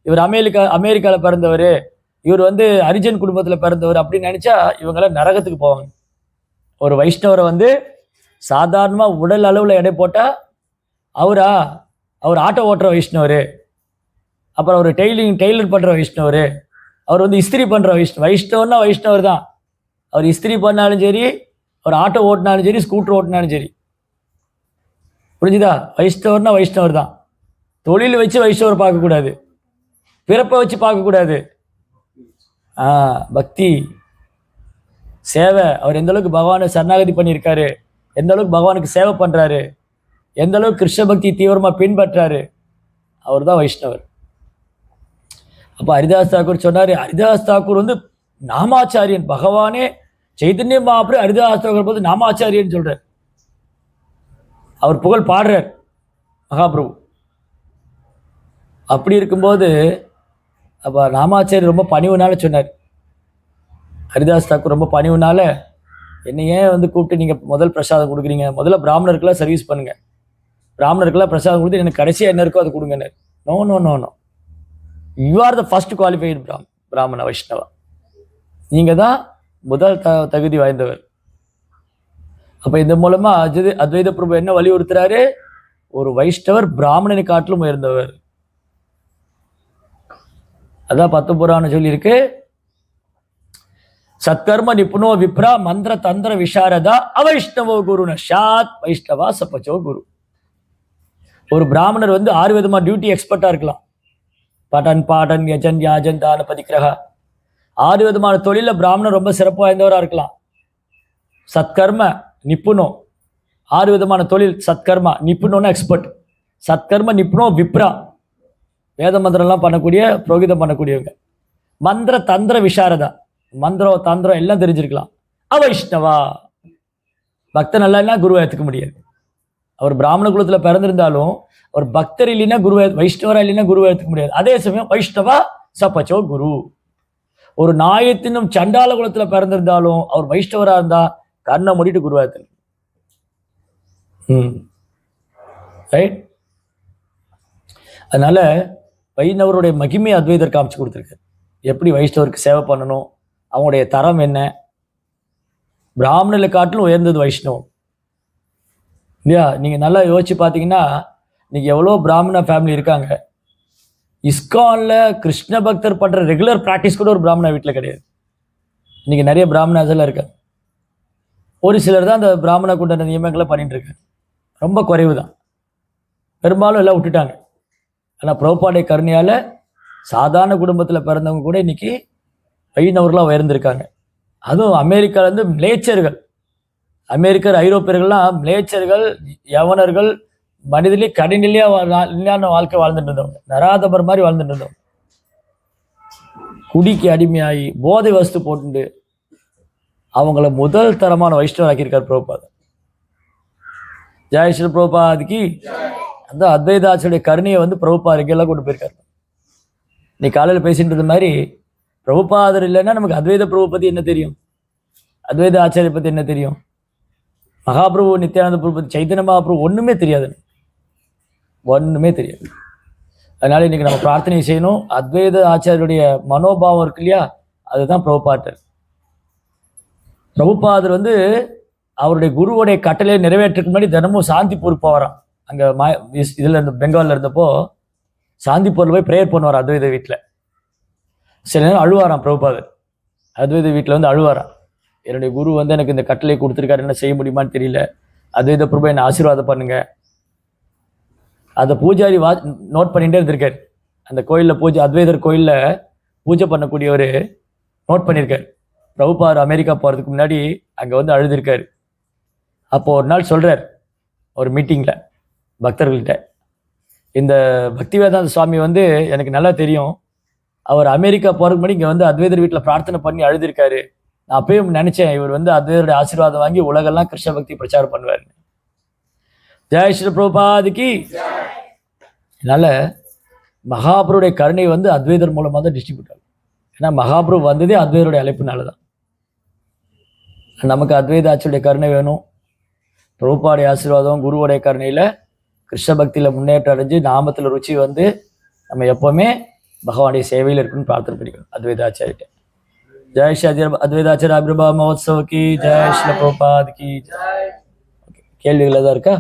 இவர் அமெரிக்காவில் பிறந்தவர், இவர் ஹரிஜன் குடும்பத்தில் பிறந்தவர் அப்படின்னு நினைச்சா இவங்கெல்லாம் நரகத்துக்கு போவாங்க. ஒரு வைஷ்ணவரை சாதாரணமாக உடல் அளவில் எடை போட்டால் அவர் ஆட்டோ ஓட்டுற வைஷ்ணவர், அப்புறம் அவர் டெய்லர் பண்ணுற வைஷ்ணவர், அவர் இஸ்திரி பண்ணுற வைஷ்ணவர்னா வைஷ்ணவர் தான். அவர் இஸ்திரி பண்ணாலும் சரி, அவர் ஆட்டோ ஓட்டினாலும் சரி, ஸ்கூட்டர் ஓட்டினாலும் சரி, புரிஞ்சுதா? வைஷ்ணவர்னா வைஷ்ணவர் தான். தொழில் வச்சு வைஷ்ணவர் பார்க்கக்கூடாது, பிறப்பை வச்சு பார்க்கக்கூடாது. பக்தி சேவை, அவர் எந்த அளவுக்கு பகவானை சரணாகதி பண்ணியிருக்காரு, எந்த அளவுக்கு பகவானுக்கு சேவை பண்ணுறாரு, எந்த அளவுக்கு கிருஷ்ண பக்தி தீவிரமாக பின்பற்றாரு, அவர் தான் வைஷ்ணவர். அப்போ ஹரிதாஸ் தாக்கூர் சொன்னார், ஹரிதாஸ் தாக்கூர் நாமாச்சாரியன். பகவானே சைதன்ய மகாபிரபு ஹரிதாஸ் தாக்கூர் போது நாமாச்சாரியன் சொல்றார், அவர் புகழ் பாடுறார் மகாபிரபு. அப்படி இருக்கும்போது அப்போ நாமாச்சாரியர் ரொம்ப பணிவுனால சொன்னார், ஹரிதாஸ் தாக்கூர் ரொம்ப பணிவுனால என்ன ஏன் கூப்பிட்டு நீங்கள் முதல் பிரசாதம் கொடுக்குறீங்க, முதல்ல பிராமணருக்கெல்லாம் சர்வீஸ் பண்ணுங்க, பிராமணருக்கெல்லாம் பிரசாதம் கொடுத்து எனக்கு கடைசியாக என்ன இருக்கோ அதை கொடுங்கன்னு. No no no no, you are the first qualified Brahmana Vaishnava, நீங்கள் தான் முதல் தகுதி வாய்ந்தவர். அப்போ இந்த மூலமா அத்வைத பிரபு என்ன வலியுறுத்துறாரு, ஒரு வைஷ்ணவர் பிராமணனை காட்டிலும் உயர்ந்தவர். அதான் 10 புராணம் சொல்லியிருக்கு, சத்கர்ம நிபுணோ விப்ரா மந்திர தந்திர விசாரதா அவைஷ்ணவோ குரு நஷாத் வைஷ்ணவா சபச்சோ குரு. ஒரு பிராமணர் 6 விதமா டியூட்டி எக்ஸ்பர்ட்டா இருக்கலாம். பாட்டன் யஜன் யாஜன் தான பதிக்கிரகா, 6 விதமான தொழில பிராமணர் ரொம்ப சிறப்பு வாய்ந்தவராக இருக்கலாம். சத்கர்ம நிப்புணோ, 6 விதமான தொழில் சத்கர்மா, நிப்புணோன்னா எக்ஸ்பர்ட். சத்கர்ம நிப்புணோ விப்ரா, வேத மந்திரம்லாம் பண்ணக்கூடிய புரோகிதம் பண்ணக்கூடியவங்க. மந்திர தந்திர விசாரதா, மந்திரம் தந்திரம் எல்லாம் தெரிஞ்சிருக்கலாம். அவைஷ்ணவா, பக்தன் நல்லா குருவை ஏற்றுக்க முடியாது. அவர் பிராமண குலத்துல பிறந்திருந்தாலும் அவர் பக்தர் இல்லைன்னா குரு, வைஷ்ணவரா இல்லைன்னா குருவை எடுத்துக்க முடியாது. அதே சமயம் வைஷ்ணவா சப்பச்சோ குரு. ஒரு நாயத்தினும் சண்டால குலத்துல பிறந்திருந்தாலும் அவர் வைஷ்ணவரா இருந்தா கண்ணை மூடிட்டு குருவா எடுத்து. ரைட். அதனால வைணவருடைய மகிமையை அத்வைதர் காமிச்சு கொடுத்துருக்கு. எப்படி வைஷ்ணவருக்கு சேவை பண்ணணும், அவங்களுடைய தரம் என்ன. பிராமணர்களை காட்டிலும் உயர்ந்தது வைஷ்ணவம் இல்லையா? நீங்கள் நல்லா யோசிச்சு பார்த்தீங்கன்னா இன்னைக்கு எவ்வளோ பிராமண ஃபேமிலி இருக்காங்க. இஸ்கானில் கிருஷ்ண பக்தர் பண்ணுற ரெகுலர் ப்ராக்டிஸ் கூட ஒரு பிராமண வீட்டில் கிடையாது. இன்னைக்கு நிறைய பிராமணாஸ் எல்லாம் இருக்காங்க. ஒரு சிலர் தான் அந்த பிராமண கூட்ட நியமங்களை பண்ணிட்டு இருக்காங்க. ரொம்ப குறைவு தான். பெரும்பாலும் எல்லாம் விட்டுட்டாங்க. ஆனால் பிரபுபாடைய கருணையால் சாதாரண குடும்பத்தில் பிறந்தவங்க கூட இன்னைக்கு வைணவர்களாக உயர்ந்திருக்காங்க. அதுவும் அமெரிக்காவிலேருந்து மிலேச்சர்கள், அமெரிக்கர் ஐரோப்பியர்கள்லாம் மிலேச்சர்கள், யவனர்கள், மனிதனே கடிநிலையான வாழ்க்கை வாழ்ந்துட்டு இருந்தவங்க, நராதபர் மாதிரி வாழ்ந்துட்டு இருந்தவங்க. குடிக்கு அடிமையாகி போதை வஸ்து போட்டு அவங்கள முதல் தரமான வைஷ்ணவர் ஆக்கியிருக்கார் பிரபுபாதர். ஜெய் ஸ்ரீ பிரபுபாதிக்கு. அந்த அத்வைதாச்சருடைய கருணையை வந்து பிரபுபாதர் எங்கெல்லாம் கொண்டு போயிருக்காரு. நீ காலையில் பேசின்றது மாதிரி பிரபுபாதர் இல்லைன்னா நமக்கு அத்வைத பிரபு பற்றி என்ன தெரியும், அத்வைத ஆச்சாரிய பற்றி என்ன தெரியும், மகாபிரபு நித்யானந்த பிரபு பற்றி, சைத்தன்ய மகாபிரபு ஒன்றுமே தெரியாது, ஒன்றுமே தெரியாது. அதனால இன்னைக்கு நம்ம பிரார்த்தனை செய்யணும். அத்வைத ஆச்சாரியருடைய மனோபாவம் இருக்கு இல்லையா, அதுதான் பிரபுபாதர். பிரபுபாதர் வந்து அவருடைய குருவுடைய கட்டளையை நிறைவேற்றுக்கு முன்னாடி தினமும் சாந்திப்பூர் போவாராம். அங்கே இதில் இருந்த பெங்காலில் இருந்தப்போ சாந்திப்பூரில் போய் ப்ரேயர் பண்ணுவார் அத்வைத வீட்டில். சில நேரம் அழுவாராம் பிரபுபாதர். அத்வைத வீட்டில் வந்து அழுவாராம், என்னுடைய குரு வந்து எனக்கு இந்த கட்டளை கொடுத்துருக்காரு, என்ன செய்ய முடியுமான்னு தெரியல, அத்வைத பிரபு என்னை ஆசீர்வாதம் பண்ணுங்க. அந்த பூஜாரி நோட் பண்ணிகிட்டே இருந்திருக்காரு. அந்த கோயிலில் பூஜை, அத்வைதர் கோயிலில் பூஜை பண்ணக்கூடியவர் நோட் பண்ணியிருக்காரு. பிரபுபாதர் அமெரிக்கா போகிறதுக்கு முன்னாடி அங்கே வந்து அழுதுருக்காரு. அப்போது ஒரு நாள் சொல்கிறார் ஒரு மீட்டிங்கில் பக்தர்கள்கிட்ட, இந்த பக்திவேதாந்த சுவாமி வந்து எனக்கு நல்லா தெரியும், அவர் அமெரிக்கா போகிறதுக்கு முன்னாடி இங்கே வந்து அத்வைதர் வீட்டில் பிரார்த்தனை பண்ணி அழுதுருக்காரு. நான் அப்பயும் நினச்சேன் இவர் வந்து அத்வைதருடைய ஆசீர்வாதம் வாங்கி உலகெல்லாம் கிருஷ்ண பக்தி பிரச்சாரம் பண்ணுவார். ஜெய் ஸ்ரீ பிரபுபாதிக்கு. அதனால மகாபிரபுடைய கருணை வந்து அத்வைதர் மூலமாக தான் டிஸ்ட்ரிபியூட் ஆகும். ஏன்னா மகாபிரபு வந்ததே அத்வைதருடைய அழைப்புனால தான். நமக்கு அத்வைத ஆச்சருடைய கருணை வேணும். பிரபுபாடைய ஆசீர்வாதம், குருவுடைய கருணையில் கிருஷ்ண பக்தியில் முன்னேற்றம் அடைஞ்சு நாமத்தில் ருச்சி வந்து நம்ம எப்போவுமே பகவானுடைய சேவையில் இருக்குன்னு பிரார்த்தனை பண்ணிக்கணும் அத்வைதாச்சாரிட்ட. ஜெய் ஸ்ரீ அத்வைதாச்சாரிய ஆவிர்பாவ மஹோத்சவக்கு ஜெய் ஸ்ரீ பிரபுபாத் கி ஜெய். கேள்விகள் ஏதாவது இருக்கா?